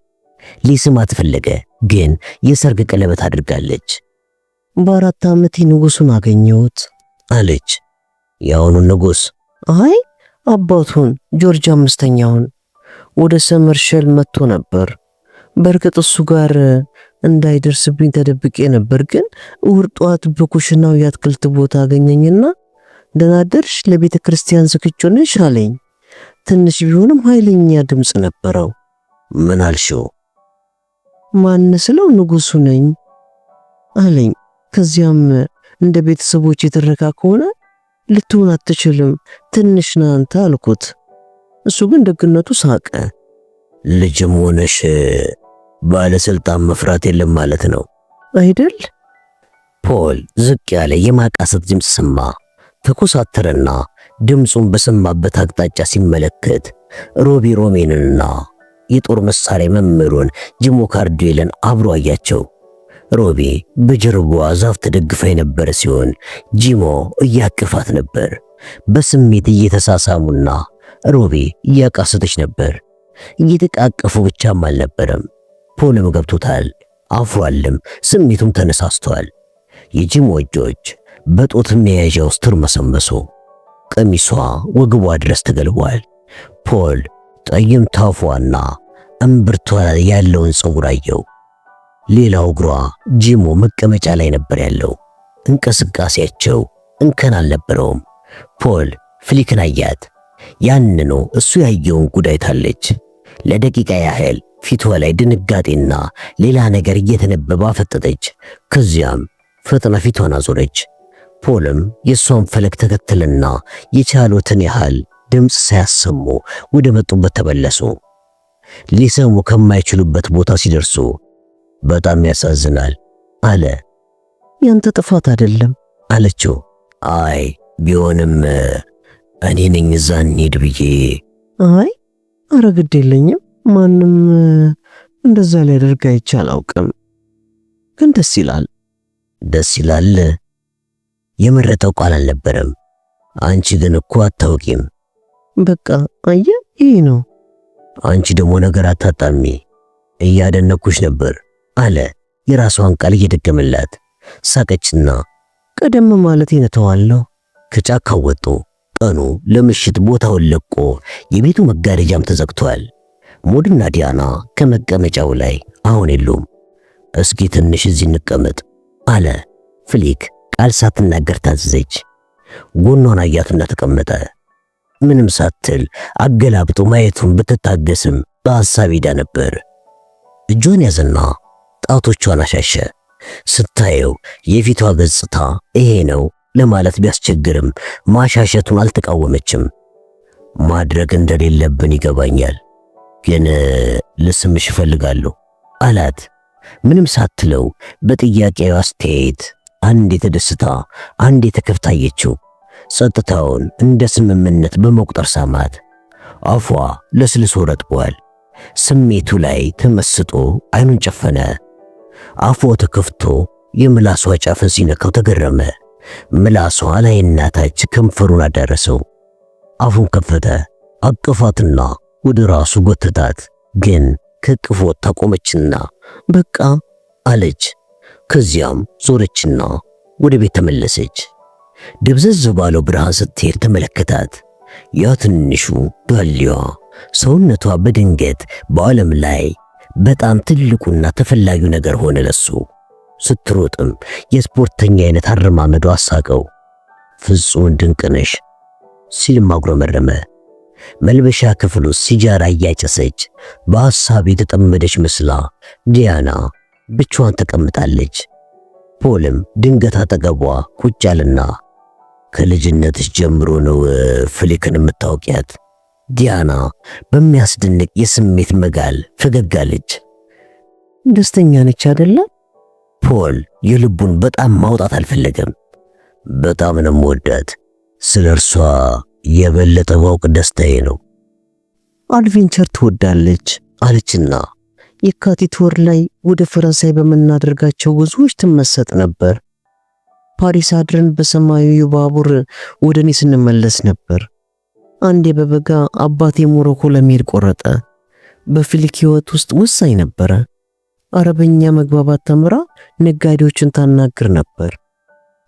ሊስማት ፈለገ፣ ግን የሰርግ ቀለበት አድርጋለች። በ4 ዓመቴ ንጉሱን አገኘሁት አለች። የአሁኑን ንጉስ? አይ አባቱን ጆርጅ አምስተኛውን። ወደ ሰመርሸል መጥቶ ነበር። በእርግጥ እሱ ጋር እንዳይደርስብኝ ተደብቄ ነበር፣ ግን እሑድ ጠዋት በኩሽናው የአትክልት ቦታ አገኘኝና ደህና አደርሽ፣ ለቤተ ክርስቲያን ዝግጁ ነሽ አለኝ። ትንሽ ቢሆንም ኃይለኛ ድምፅ ነበረው። ምን አልሽው? ማን ስለው ንጉሱ ነኝ አለኝ። ከዚያም እንደ ቤተሰቦች የተረካ ከሆነ ልትሆን አትችልም፣ ትንሽ ነህ አንተ አልኩት። እሱ ግን ደግነቱ ሳቀ። ልጅም ሆነሽ ባለስልጣን መፍራት የለም ማለት ነው አይደል? ፖል ዝቅ ያለ የማቃሰት ድምፅ ሰማ። ተኮሳተረና ድምፁን በሰማበት አቅጣጫ ሲመለከት ሮቢ ሮሜንንና የጦር መሳሪያ መምህሩን ጂሞ ካርድዌልን አብሮ አያቸው። ሮቢ በጀርባዋ ዛፍ ተደግፋ የነበረ ሲሆን ጂሞ እያቀፋት ነበር። በስሜት እየተሳሳሙና ሮቢ እያቃሰተች ነበር። እየተቃቀፉ ብቻም አልነበረም። ፖልም ገብቶታል፣ አፍሯልም፣ ስሜቱም ተነሳስቷል። የጂሞ እጆች በጦት መያዣ ውስጥ ተርመሰመሱ። ቀሚሷ ወግቧ ድረስ ተገልቧል። ፖል ጠይም ታፏና እምብርቷ ላይ ያለውን ፀጉር አየው። ሌላው እግሯ ጂሞ መቀመጫ ላይ ነበር ያለው። እንቅስቃሴያቸው እንከን አልነበረውም። ፖል ፍሊክን አያት። ያንኑ እሱ ያየውን ጉዳይ ታለች። ለደቂቃ ያህል ፊቷ ላይ ድንጋጤና ሌላ ነገር እየተነበበ አፈጠጠች። ከዚያም ፈጥና ፊቷን አዞረች። ፖልም የሷን ፈለግ ተከተለና የቻሉትን ያህል ድምፅ ሳያሰሙ ወደ መጡበት ተመለሱ። ሊሰሙ ከማይችሉበት ቦታ ሲደርሱ በጣም ያሳዝናል አለ። ያንተ ጥፋት አይደለም አለችው። አይ ቢሆንም እኔ ነኝ እዛ እንሂድ ብዬ። አይ ኧረ ግድ የለኝም፣ ማንም እንደዛ ሊያደርግ አይቼ አላውቅም። ግን ደስ ይላል። ደስ ይላል የመረጠው ቃል አልነበረም። አንቺ ግን እኮ አታውቂም። በቃ አየህ ይሄ ነው። አንቺ ደግሞ ነገር አታጣሚ። እያደነኩሽ ነበር አለ የራሷን ቃል እየደገመላት። ሳቀችና ቀደም ማለት ይነተዋለሁ። ከጫካው ወጡ። ቀኑ ለምሽት ቦታውን ለቆ የቤቱ መጋረጃም ተዘግቷል። ሞድና ዲያና ከመቀመጫው ላይ አሁን የሉም። እስኪ ትንሽ እዚህ እንቀመጥ አለ ፍሊክ። ቃል ሳትናገር ታዘዘች። ጎኗን አያትና ተቀመጠ። ምንም ሳትል አገላብጦ ማየቱን ብትታገስም በሐሳብ ሄዳ ነበር። እጇን ያዘና ጣቶቿን አሻሸ። ስታየው የፊቷ ገጽታ ይሄ ነው ለማለት ቢያስቸግርም ማሻሸቱን አልተቃወመችም። ማድረግ እንደሌለብን ይገባኛል፣ ግን ልስምሽ እፈልጋለሁ አላት። ምንም ሳትለው በጥያቄው አስተያየት አንዴ ተደስታ አንዴ ተከፍታ አየችው። ጸጥታውን እንደ ስምምነት በመቁጠር ሳማት። አፏ ለስልሶ ረጥቧል። ስሜቱ ላይ ተመስጦ አይኑን ጨፈነ። አፏ ተከፍቶ የምላሷ ጫፍን ሲነካው ተገረመ። ምላሷ ላይና ታች ከንፈሩን አዳረሰው። አፉን ከፈተ። አቀፋትና ወደ ራሱ ጎተታት። ግን ከቅፎ ታቆመችና በቃ አለች። ከዚያም ዞረችና ወደ ቤት ተመለሰች። ደብዘዝ ባለው ብርሃን ስትሄድ ተመለከታት። ያ ትንሹ ዳሌዋ ሰውነቷ በድንገት በዓለም ላይ በጣም ትልቁና ተፈላጊው ነገር ሆነ ለሱ። ስትሮጥም የስፖርተኛ አይነት አረማመዷ አሳቀው። ፍጹም ድንቅ ነሽ ሲልም አጉረመረመ። መልበሻ ክፍል ውስጥ ሲጃራ እያጨሰች በሐሳብ የተጠመደች መስላ ዲያና ብቻዋን ተቀምጣለች። ፖልም ድንገት አጠገቧ ቁጭ አለና ከልጅነትሽ ጀምሮ ነው ፍሊክን የምታውቂያት? ዲያና በሚያስደንቅ የስሜት መጋል ፈገግ አለች። ደስተኛ ነች አይደለ? ፖል የልቡን በጣም ማውጣት አልፈለገም። በጣም ነው የምወዳት። ስለ እርሷ የበለጠ ባውቅ ደስታዬ ነው። አድቬንቸር ትወዳለች አለችና የካቲት ወር ላይ ወደ ፈረንሳይ በምናደርጋቸው ጉዞዎች ትመሰጥ ነበር። ፓሪስ አድረን በሰማያዊ ባቡር ወደ እኔ ስንመለስ ነበር። አንዴ በበጋ አባቴ ሞሮኮ ለመሄድ ቆረጠ። በፊሊክ ሕይወት ውስጥ ወሳኝ ነበረ። አረበኛ መግባባት ተምራ ነጋዴዎችን ታናግር ነበር።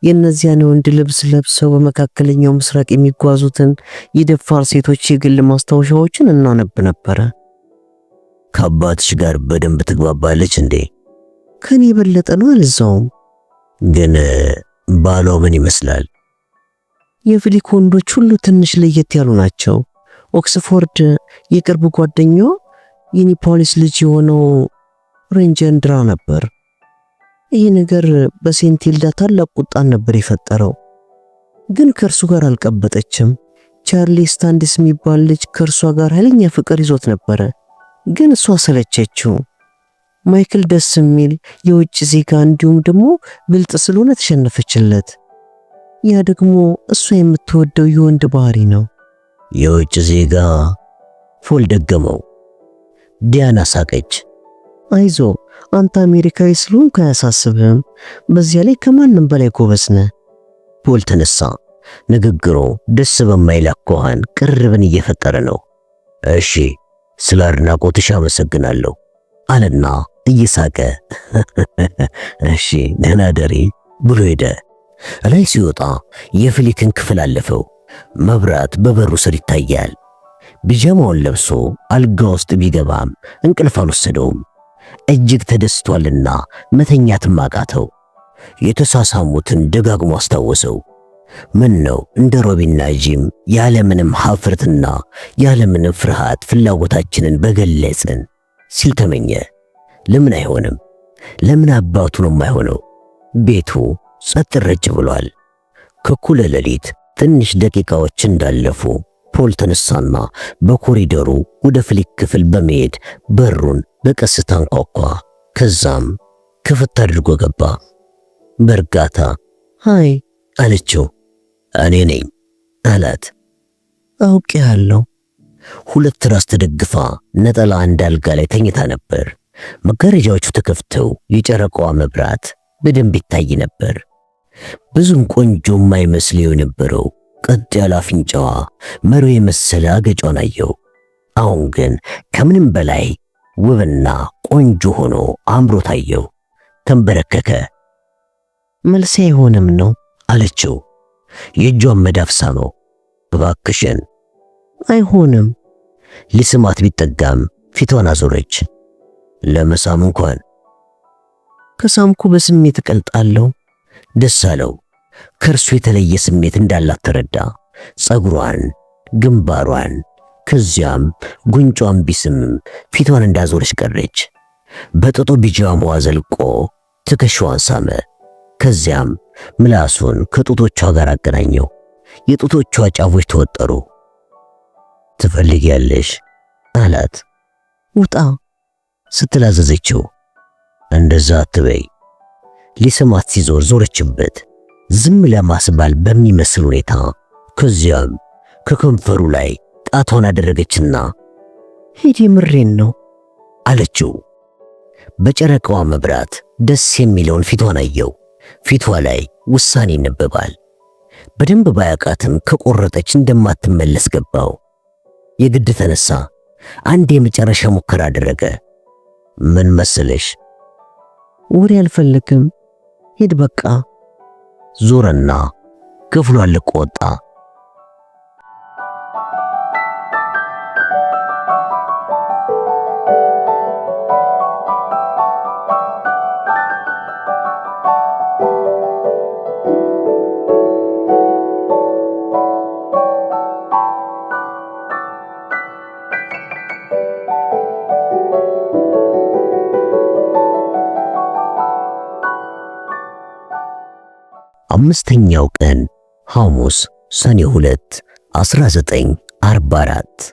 የእነዚያን ወንድ ልብስ ለብሰው በመካከለኛው ምስራቅ የሚጓዙትን የደፋር ሴቶች የግል ማስታወሻዎችን እናነብ ነበረ። ከአባትሽ ጋር በደንብ ትግባባለች እንዴ? ከኔ የበለጠ ነው አልዛውም። ግን ባሏ ምን ይመስላል? የፊሊክ ወንዶች ሁሉ ትንሽ ለየት ያሉ ናቸው። ኦክስፎርድ የቅርብ ጓደኛዋ የኒፖሊስ ልጅ የሆነው ሬንጀንድራ ነበር። ይህ ነገር በሴንት ሂልዳ ታላቅ ቁጣን ነበር የፈጠረው። ግን ከእርሱ ጋር አልቀበጠችም። ቻርሊ ስታንዲስ የሚባል ልጅ ከእርሷ ጋር ኃይለኛ ፍቅር ይዞት ነበረ። ግን እሷ ሰለቸችው። ማይክል ደስ የሚል የውጭ ዜጋ እንዲሁም ደግሞ ብልጥ ስለሆነ ተሸነፈችለት። ያ ደግሞ እሷ የምትወደው የወንድ ባህሪ ነው። የውጭ ዜጋ? ፖል ደገመው። ዲያና ሳቀች። አይዞ አንተ አሜሪካዊ ስለሆንክ አያሳስብህም። በዚያ ላይ ከማንም በላይ ጎበዝ ነህ። ፖል ተነሳ። ንግግሩ ደስ በማይል አኳኋን ቅርብን እየፈጠረ ነው። እሺ ስለ አድናቆትሽ አመሰግናለሁ አለና እየሳቀ እሺ ደህና ደሪ ብሎ ሄደ። ላይ ሲወጣ የፊሊክን ክፍል አለፈው። መብራት በበሩ ስር ይታያል። ቢጃማውን ለብሶ አልጋ ውስጥ ቢገባም እንቅልፍ አልወሰደውም። እጅግ ተደስቷልና መተኛትም አቃተው። የተሳሳሙትን ደጋግሞ አስታወሰው። ምን ነው እንደ ሮቢና ጂም ያለምንም ሀፍረትና ያለምንም ፍርሃት ፍላጎታችንን በገለጽን ሲል ተመኘ። ለምን አይሆንም? ለምን አባቱ ነው የማይሆነው? ቤቱ ጸጥ ረጭ ብሏል። ከኩለ ሌሊት ትንሽ ደቂቃዎች እንዳለፉ ፖል ተነሳና በኮሪደሩ ወደ ፍሊክ ክፍል በመሄድ በሩን በቀስታ አንኳኳ። ከዛም ክፍት አድርጎ ገባ። በእርጋታ ሃይ አለችው። እኔ ነኝ አላት። አውቄሃለሁ። ሁለት ትራስ ተደግፋ ነጠላ አንድ አልጋ ላይ ተኝታ ነበር። መጋረጃዎቹ ተከፍተው የጨረቃዋ መብራት በደንብ ይታይ ነበር። ብዙም ቆንጆ የማይመስለው የነበረው ቀጥ ያለ አፍንጫዋ መሮ የመሰለ አገጯን አየው። አሁን ግን ከምንም በላይ ውብና ቆንጆ ሆኖ አምሮ ታየው። ተንበረከከ። መልሴ አይሆንም ነው አለችው። የእጇን መዳፍ ሳመው። እባክሽን። አይሆንም። ሊስማት ቢጠጋም ፊቷን አዞረች። ለመሳም እንኳን ከሳምኩ በስሜት እቀልጣለሁ። ደስ አለው። ከእርሱ የተለየ ስሜት እንዳላት ተረዳ። ጸጉሯን፣ ግንባሯን፣ ከዚያም ጉንጯን ቢስምም ፊቷን እንዳዞረች ቀረች። በጥጦ ቢጃማዋ ዘልቆ ትከሻዋን ሳመ። ከዚያም ምላሱን ከጡቶቿ ጋር አገናኘው። የጡቶቿ ጫፎች ተወጠሩ። ትፈልጊያለሽ አላት። ውጣ ስትላዘዘችው እንደዛ አትበይ። ሊሰማት ሲዞር ዞረችበት ዝም ለማስባል በሚመስል ሁኔታ። ከዚያም ከከንፈሩ ላይ ጣቷን አደረገችና ሂድ የምሬን ነው አለችው። በጨረቃዋ መብራት ደስ የሚለውን ፊቷን አየው። ፊቷ ላይ ውሳኔ ይነበባል። በደንብ ባያቃትም ከቆረጠች እንደማትመለስ ገባው። የግድ ተነሳ። አንድ የመጨረሻ ሙከራ አደረገ። ምን መሰለሽ? ወሬ አልፈልግም፣ ሂድ በቃ። ዞረና ክፍሏን ለቆ ወጣ። አምስተኛው ቀን ሐሙስ ሰኔ 2 1944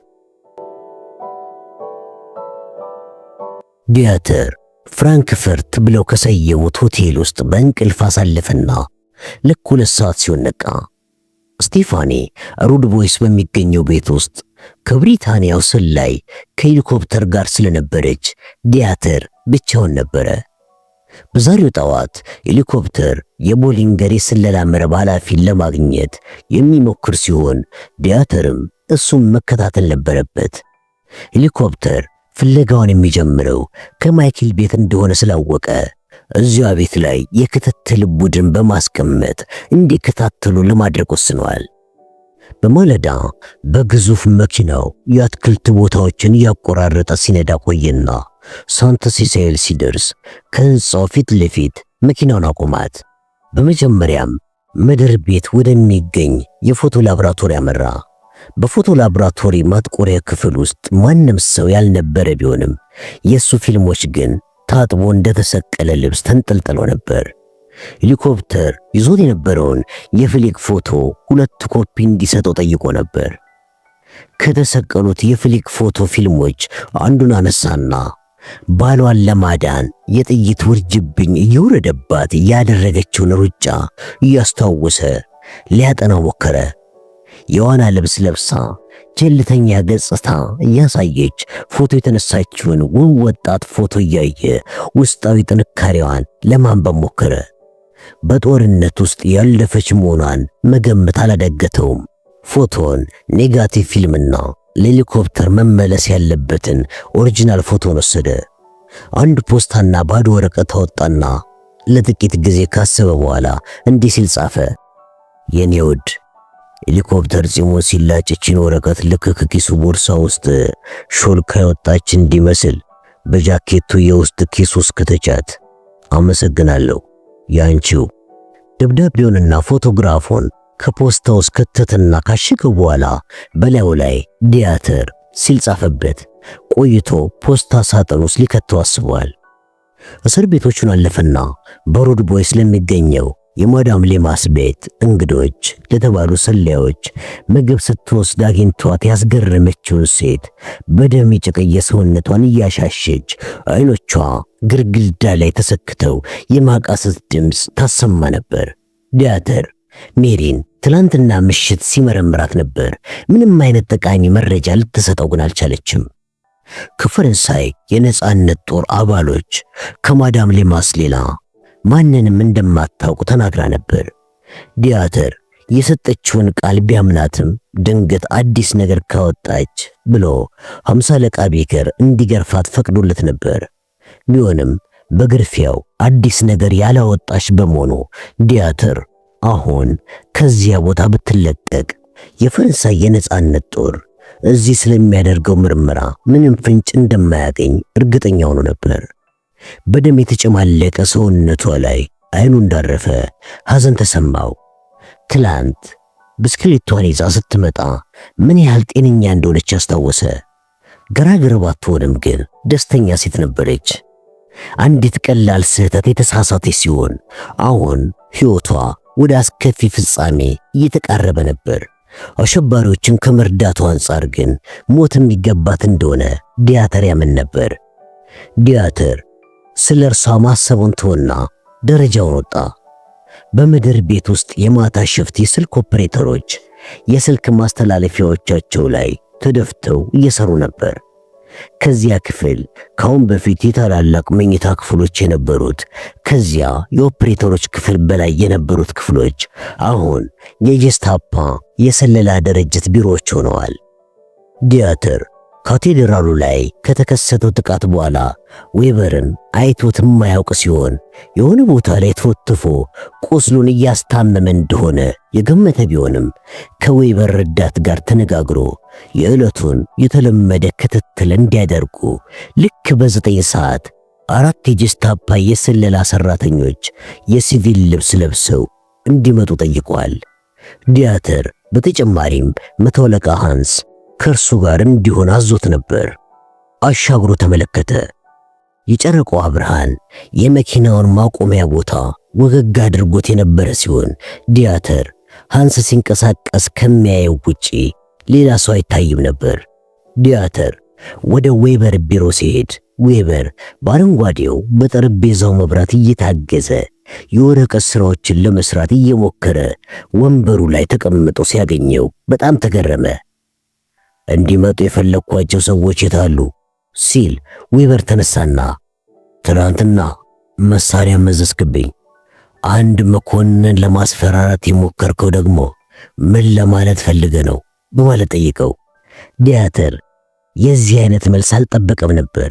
ዲያተር ፍራንክፈርት ብለው ከሰየሙት ሆቴል ውስጥ በእንቅልፍ አሳለፈና ልክ 2 ሰዓት ሲሆን ነቃ። ስቴፋኒ ሩድ ቮይስ በሚገኘው ቤት ውስጥ ከብሪታንያው ሰላይ ከሄሊኮፕተር ጋር ስለነበረች ዲያተር ብቻውን ነበረ። በዛሬው ጠዋት ሄሊኮፕተር የቦሊንገር የስለላ መረብ ኃላፊን ለማግኘት የሚሞክር ሲሆን ዲያተርም እሱም መከታተል ነበረበት። ሄሊኮፕተር ፍለጋውን የሚጀምረው ከማይክል ቤት እንደሆነ ስላወቀ እዚያ ቤት ላይ የክትትል ቡድን በማስቀመጥ እንዲከታተሉ ለማድረግ ወስኗል። በማለዳ በግዙፍ መኪናው የአትክልት ቦታዎችን እያቆራረጠ ሲነዳ ቆየና ሳንት ሲሳኤል ሲደርስ ከህንጻው ፊት ለፊት መኪናውን አቆማት። በመጀመሪያም ምድር ቤት ወደሚገኝ የፎቶ ላብራቶሪ አመራ። በፎቶ ላብራቶሪ ማጥቆሪያ ክፍል ውስጥ ማንም ሰው ያልነበረ ቢሆንም የሱ ፊልሞች ግን ታጥቦ እንደተሰቀለ ልብስ ተንጠልጥለው ነበር። ሄሊኮፕተር ይዞት የነበረውን የፍሊክ ፎቶ 2 ኮፒ እንዲሰጠው ጠይቆ ነበር። ከተሰቀሉት የፍሊክ ፎቶ ፊልሞች አንዱን አነሳና ባሏን ለማዳን የጥይት ውርጅብኝ እየወረደባት ያደረገችውን ሩጫ እያስታወሰ ሊያጠናው ሞከረ። የዋና ልብስ ለብሳ ቸልተኛ ገጽታ እያሳየች ፎቶ የተነሳችውን ውብ ወጣት ፎቶ እያየ ውስጣዊ ጥንካሬዋን ለማንበብ ሞከረ። በጦርነት ውስጥ ያለፈች መሆኗን መገመት አላዳገተውም። ፎቶን ኔጋቲቭ ፊልምና ለሄሊኮፕተር መመለስ ያለበትን ኦሪጂናል ፎቶን ወሰደ። አንድ ፖስታና ባዶ ወረቀት አወጣና ለጥቂት ጊዜ ካሰበ በኋላ እንዲህ ሲል ጻፈ። የኔ ውድ ሄሊኮፕተር ፂሙን ሲላጭችን ወረቀት ልክ ከኪሱ ቦርሳ ውስጥ ሾልካ የወጣች እንዲመስል በጃኬቱ የውስጥ ኪስ ውስጥ ከተቻት። አመሰግናለሁ። ያንቺው። ደብዳቤውንና ፎቶግራፉን ከፖስታ ውስጥ ከተተና ካሸገው በኋላ በላዩ ላይ ዲያተር ሲል ጻፈበት። ቆይቶ ፖስታ ሳጥን ውስጥ ሊከተው አስቧል። እስር ቤቶቹን አለፈና በሩድ ቦይስ ለሚገኘው የማዳም ሌማስ ቤት እንግዶች ለተባሉ ሰላዮች ምግብ ስትወስድ አግኝቷት ያስገረመችውን ሴት በደም የጨቀየ ሰውነቷን እያሻሸች አይኖቿ ግርግዳ ላይ ተሰክተው የማቃሰት ድምፅ ታሰማ ነበር። ዲያተር ሜሪን ትላንትና ምሽት ሲመረምራት ነበር። ምንም አይነት ጠቃሚ መረጃ ልትሰጠው ግን አልቻለችም። ከፈረንሳይ የነጻነት ጦር አባሎች ከማዳም ሌማስ ሌላ ማንንም እንደማታውቅ ተናግራ ነበር። ዲያተር የሰጠችውን ቃል ቢያምናትም ድንገት አዲስ ነገር ካወጣች ብሎ 50 አለቃ ቤከር እንዲገርፋት ፈቅዶለት ነበር። ቢሆንም በግርፊያው አዲስ ነገር ያላወጣች በመሆኑ ዲያተር አሁን ከዚያ ቦታ ብትለቀቅ የፈረንሳይ የነጻነት ጦር እዚህ ስለሚያደርገው ምርመራ ምንም ፍንጭ እንደማያገኝ እርግጠኛ ሆኖ ነበር። በደም የተጨማለቀ ሰውነቷ ላይ አይኑ እንዳረፈ ሐዘን ተሰማው። ትላንት ብስክሌቷን ይዛ ስትመጣ ምን ያህል ጤነኛ እንደሆነች አስታወሰ። ገራገር ባትሆንም ግን ደስተኛ ሴት ነበረች። አንዲት ቀላል ስህተት የተሳሳተች ሲሆን አሁን ሕይወቷ ወደ አስከፊ ፍጻሜ እየተቃረበ ነበር። አሸባሪዎችን ከመርዳቱ አንጻር ግን ሞት የሚገባት እንደሆነ ዲያተር ያምን ነበር። ዲያተር ስለ እርሷ ማሰቡን ተወና ደረጃውን ወጣ። በምድር ቤት ውስጥ የማታ ሽፍት የስልክ ኦፕሬተሮች የስልክ ማስተላለፊያዎቻቸው ላይ ተደፍተው እየሰሩ ነበር። ከዚያ ክፍል ካሁን በፊት የታላላቅ መኝታ ክፍሎች የነበሩት ከዚያ የኦፕሬተሮች ክፍል በላይ የነበሩት ክፍሎች አሁን የጀስታፓ የሰለላ ድርጅት ቢሮዎች ሆነዋል። ዲያተር ካቴድራሉ ላይ ከተከሰተው ጥቃት በኋላ ዌበርን አይቶት የማያውቅ ሲሆን የሆነ ቦታ ላይ ተወትፎ ቁስሉን እያስታመመ እንደሆነ የገመተ ቢሆንም ከዌበር ረዳት ጋር ተነጋግሮ የዕለቱን የተለመደ ክትትል እንዲያደርጉ ልክ በ9 ሰዓት 4 የጀስታፓ የስለላ ሰራተኞች የሲቪል ልብስ ለብሰው እንዲመጡ ጠይቋል። ዲያተር በተጨማሪም መቶ አለቃ ሃንስ ከእርሱ ጋር እንዲሆን አዞት ነበር። አሻግሮ ተመለከተ። የጨረቃዋ ብርሃን የመኪናውን ማቆሚያ ቦታ ወገግ አድርጎት የነበረ ሲሆን ዲያተር ሃንስ ሲንቀሳቀስ ከሚያየው ውጪ ሌላ ሰው አይታይም ነበር። ዲያተር ወደ ዌበር ቢሮ ሲሄድ ዌበር በአረንጓዴው በጠረጴዛው መብራት እየታገዘ የወረቀት ስራዎችን ለመስራት እየሞከረ ወንበሩ ላይ ተቀምጦ ሲያገኘው በጣም ተገረመ። እንዲመጡ የፈለኳቸው ሰዎች የታሉ ሲል ዌበር ተነሳና ትናንትና መሳሪያ መዘዝክብኝ፣ አንድ መኮንን ለማስፈራራት የሞከርከው ደግሞ ምን ለማለት ፈልገ ነው በማለት ጠይቀው። ዲያተር የዚህ አይነት መልስ አልጠበቀም ነበር።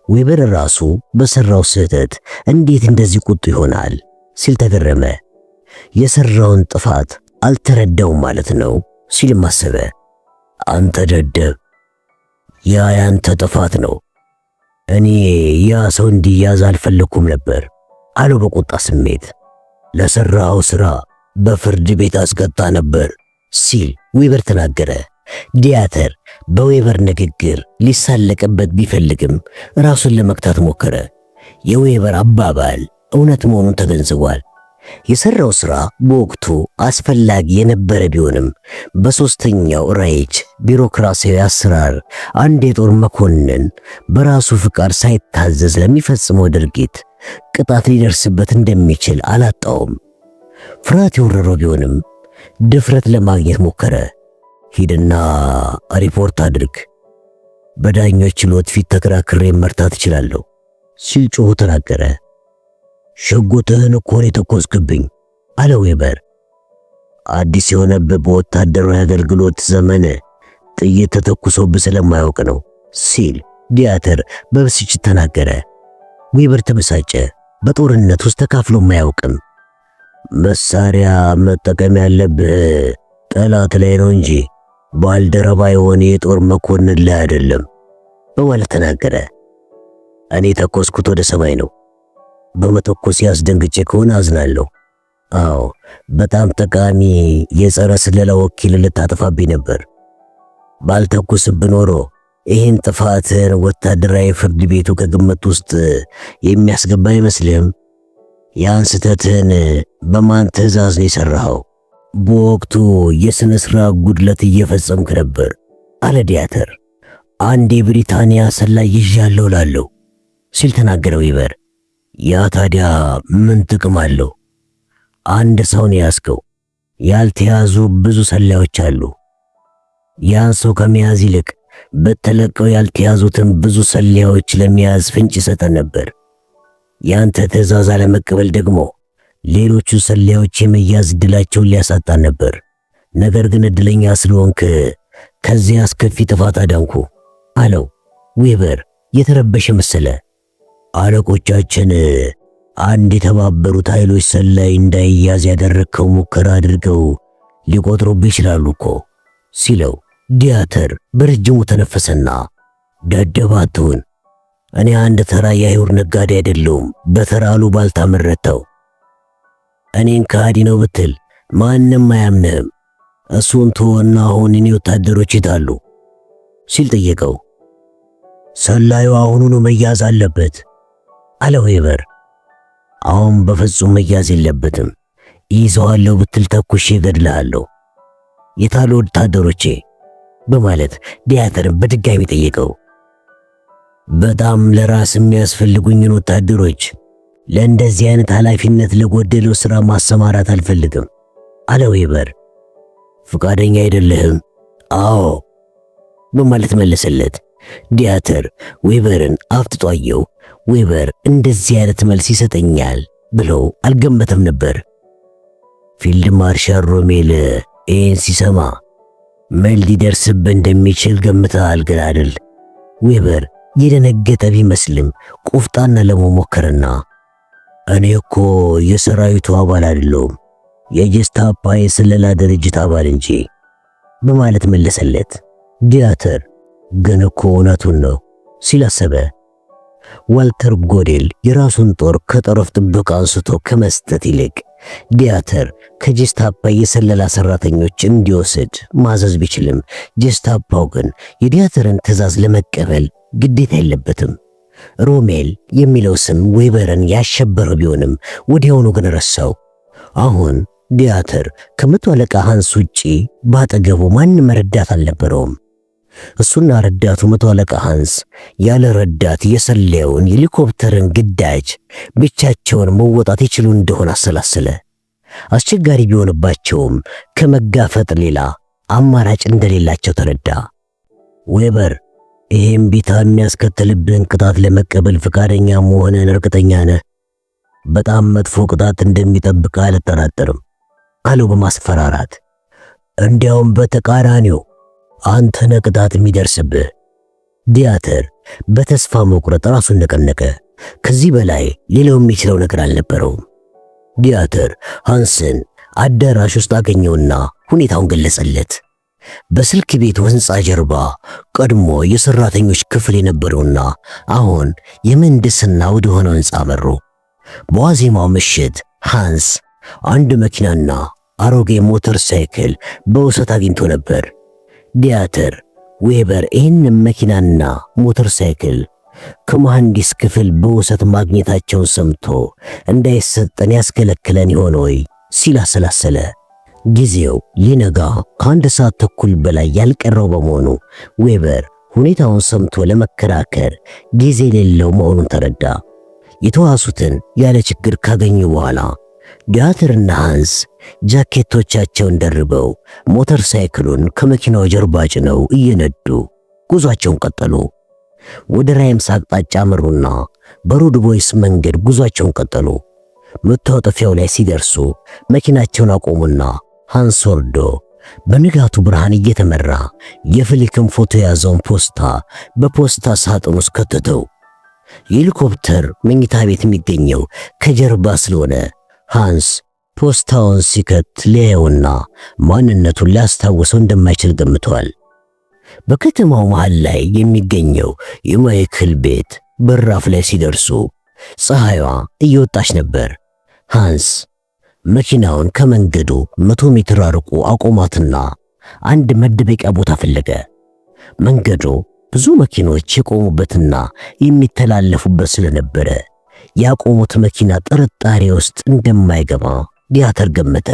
ዌበር ራሱ በሰራው ስህተት እንዴት እንደዚህ ቁጡ ይሆናል ሲል ተገረመ። የሰራውን ጥፋት አልተረዳውም ማለት ነው ሲል ማሰበ። አንተ ደደብ፣ ያ ያንተ ጥፋት ነው። እኔ ያ ሰው እንዲያዝ አልፈለኩም ነበር አለው በቁጣ ስሜት። ለሰራው ስራ በፍርድ ቤት አስቀጣ ነበር ሲል ዌበር ተናገረ። ዲያተር በዌበር ንግግር ሊሳለቅበት ቢፈልግም ራሱን ለመክታት ሞከረ። የዌበር አባባል እውነት መሆኑን ተገንዝቧል። የሰራው ስራ በወቅቱ አስፈላጊ የነበረ ቢሆንም በሶስተኛው ራይች ቢሮክራሲያዊ አሰራር አንድ የጦር መኮንን በራሱ ፍቃድ ሳይታዘዝ ለሚፈጽመው ድርጊት ቅጣት ሊደርስበት እንደሚችል አላጣውም። ፍርሃት የወረረው ቢሆንም ድፍረት ለማግኘት ሞከረ። ሂድና ሪፖርት አድርግ፣ በዳኞች ችሎት ፊት ተከራክሬ መርታት እችላለሁ ሲል ጮሁ ተናገረ። ሽጉጥህን እኮ ነው የተኮስክብኝ አለ ዌበር። አዲስ የሆነብህ በወታደራዊ አገልግሎት ዘመን ጥይት ተተኩሶብህ ስለማያውቅ ነው ሲል ዲያተር በብስጭት ተናገረ። ዌበር ተበሳጨ። በጦርነት ውስጥ ተካፍሎ ማያውቅም። መሳሪያ መጠቀም ያለብህ ጠላት ላይ ነው እንጂ ባልደረባ የሆነ የጦር መኮንን ላይ አይደለም በማለት ተናገረ። እኔ ተኮስኩት ወደ ሰማይ ነው። በመተኮስ ያስደንግጬ ከሆነ አዝናለሁ። አዎ በጣም ጠቃሚ የጸረ ስለላ ወኪል ልታጠፋብኝ ነበር። ባልተኩስብህ ኖሮ ይህን ጥፋትን ወታደራዊ ፍርድ ቤቱ ከግምት ውስጥ የሚያስገባ አይመስልህም? ያን ስህተትን በማን ትዕዛዝ ነው የሰራኸው? በወቅቱ የሥነ ሥርዓት ጉድለት እየፈጸምክ ነበር አለ ዲያተር። አንድ የብሪታንያ ሰላይ ይዣለሁ ላለው ሲል ተናገረ ዌበር። ያ ታዲያ ምን ጥቅም አለው? አንድ ሰው ነው ያዝከው። ያልተያዙ ብዙ ሰላዮች አሉ። ያን ሰው ከመያዝ ይልቅ በተለቀው ያልተያዙትን ብዙ ሰላዮች ለመያዝ ፍንጭ ይሰጠን ነበር። ያንተ ትዕዛዝ አለመቀበል ደግሞ ሌሎቹ ሰላዮች የመያዝ ዕድላቸውን ሊያሳጣን ነበር። ነገር ግን ዕድለኛ ስለሆንክ ከዚያ አስከፊ ጥፋት አዳንኩ አለው። ዌበር የተረበሸ መሰለ። አለቆቻችን አንድ የተባበሩት ኃይሎች ሰላይ እንዳይያዝ ያደረግከው ሙከራ አድርገው ሊቆጥሩብህ ይችላሉ እኮ ሲለው ዲያተር በረጅሙ ተነፈሰና ደደብ አትሁን፣ እኔ አንድ ተራ የአይሁድ ነጋዴ አይደለሁም በተራ አሉባልታ መረታው። እኔን ከሃዲ ነው ብትል ማንም አያምንህም። እሱን ተወና አሁን እኔ ወታደሮች ይታሉ ሲል ጠየቀው። ሰላዩ አሁኑኑ መያዝ አለበት አለ ዌበር። አሁን በፍጹም መያዝ የለበትም። ይዘዋለሁ ብትል ተኩሼ እገድልሃለሁ። የታሉ ወታደሮቼ በማለት ዲያተርን በድጋሚ ጠየቀው። በጣም ለራስ የሚያስፈልጉኝን ወታደሮች ለእንደዚህ አይነት ኃላፊነት ለጎደለው ሥራ ማሰማራት አልፈልግም አለ ዌበር። ፍቃደኛ አይደለህም? አዎ በማለት መለሰለት። ዲያተር ዌበርን አፍጥጦ አየው። ዌበር እንደዚህ አይነት መልስ ይሰጠኛል ብለው አልገመተም ነበር። ፊልድ ማርሻል ሮሜል ይህን ሲሰማ ምን ሊደርስብህ እንደሚችል ገምተሃል ግን አይደል? ዌበር የደነገጠ ቢመስልም ቆፍጣና ለመሞከርና እኔ እኮ የሰራዊቱ አባል አይደለሁም የጀስታፓ የስለላ ድርጅት አባል እንጂ በማለት መለሰለት። ዲያተር ግን እኮ እውነቱን ነው ሲል አሰበ። ዋልተር ጎዴል የራሱን ጦር ከጠረፍ ጥበቃ አንስቶ ከመስጠት ይልቅ ዲያተር ከጀስታፓ የሰለላ ሰራተኞች እንዲወስድ ማዘዝ ቢችልም ጀስታፓው ግን የዲያተርን ትዕዛዝ ለመቀበል ግዴታ የለበትም። ሮሜል የሚለው ስም ዌበርን ያሸበረው ቢሆንም ወዲያውኑ ግን ረሳው። አሁን ዲያተር ከመቶ አለቃ ሃንስ ውጪ ባጠገቡ ማንም ረዳት አልነበረውም። እሱና ረዳቱ መቶ አለቃ ሃንስ ያለ ረዳት የሰለየውን ሄሊኮፕተርን ግዳጅ ብቻቸውን መወጣት ይችሉ እንደሆነ አሰላሰለ። አስቸጋሪ ቢሆንባቸውም ከመጋፈጥ ሌላ አማራጭ እንደሌላቸው ተረዳ። ዌበር ይሄም ቢታ የሚያስከትልብህን ቅጣት ለመቀበል ፈቃደኛ መሆንን እርግጠኛ ነህ? በጣም መጥፎ ቅጣት እንደሚጠብቅ አልጠራጠርም አለው በማስፈራራት። እንዲያውም በተቃራኒው አንተ ነህ ቅጣት የሚደርስብህ። ዲያተር በተስፋ መቁረጥ ራሱን ነቀነቀ። ከዚህ በላይ ሌላው የሚችለው ነገር አልነበረውም። ዲያተር ሃንስን አዳራሽ ውስጥ አገኘውና ሁኔታውን ገለጸለት። በስልክ ቤቱ ሕንፃ ጀርባ ቀድሞ የሰራተኞች ክፍል የነበረውና አሁን የምህንድስና ወደ ሆነው ሕንፃ መሩ። በዋዜማው ምሽት ሃንስ አንድ መኪናና አሮጌ ሞተር ሳይክል በውሰት አግኝቶ ነበር። ዲያተር ዌበር ይህን መኪናና ሞተር ሳይክል ከመሐንዲስ ክፍል በውሰት ማግኘታቸውን ሰምቶ እንዳይሰጠን ያስከለክለን ይሆን ወይ ሲል አሰላሰለ። ጊዜው ሊነጋ ከአንድ ሰዓት ተኩል በላይ ያልቀረው በመሆኑ ዌበር ሁኔታውን ሰምቶ ለመከራከር ጊዜ የሌለው መሆኑን ተረዳ። የተዋሱትን ያለ ችግር ካገኙ በኋላ ዲያተርና ሃንስ ጃኬቶቻቸውን ደርበው ሞተር ሳይክሉን ከመኪናው ጀርባ ጭነው እየነዱ ጉዟቸውን ቀጠሉ። ወደ ራይምስ አቅጣጫ መሩና በሮድ ቦይስ መንገድ ጉዟቸውን ቀጠሉ። መታጠፊያው ላይ ሲደርሱ መኪናቸውን አቆሙና ሃንስ ወርዶ በንጋቱ ብርሃን እየተመራ የፍሊክን ፎቶ የያዘውን ፖስታ በፖስታ ሳጥን ውስጥ ከተተው። የሄሊኮፕተር መኝታ ቤት የሚገኘው ከጀርባ ስለሆነ ሃንስ ፖስታውን ሲከት ሊያየውና ማንነቱን ሊያስታውሰው እንደማይችል ገምቷል። በከተማው መሃል ላይ የሚገኘው የማይክል ቤት በራፍ ላይ ሲደርሱ ፀሐይዋ እየወጣች ነበር። ሃንስ መኪናውን ከመንገዱ 100 ሜትር አርቆ አቆማትና አንድ መደበቂያ ቦታ ፈለገ። መንገዱ ብዙ መኪኖች የቆሙበትና የሚተላለፉበት ስለነበረ ያቆሙት መኪና ጥርጣሬ ውስጥ እንደማይገባ ዲያተር ገመተ።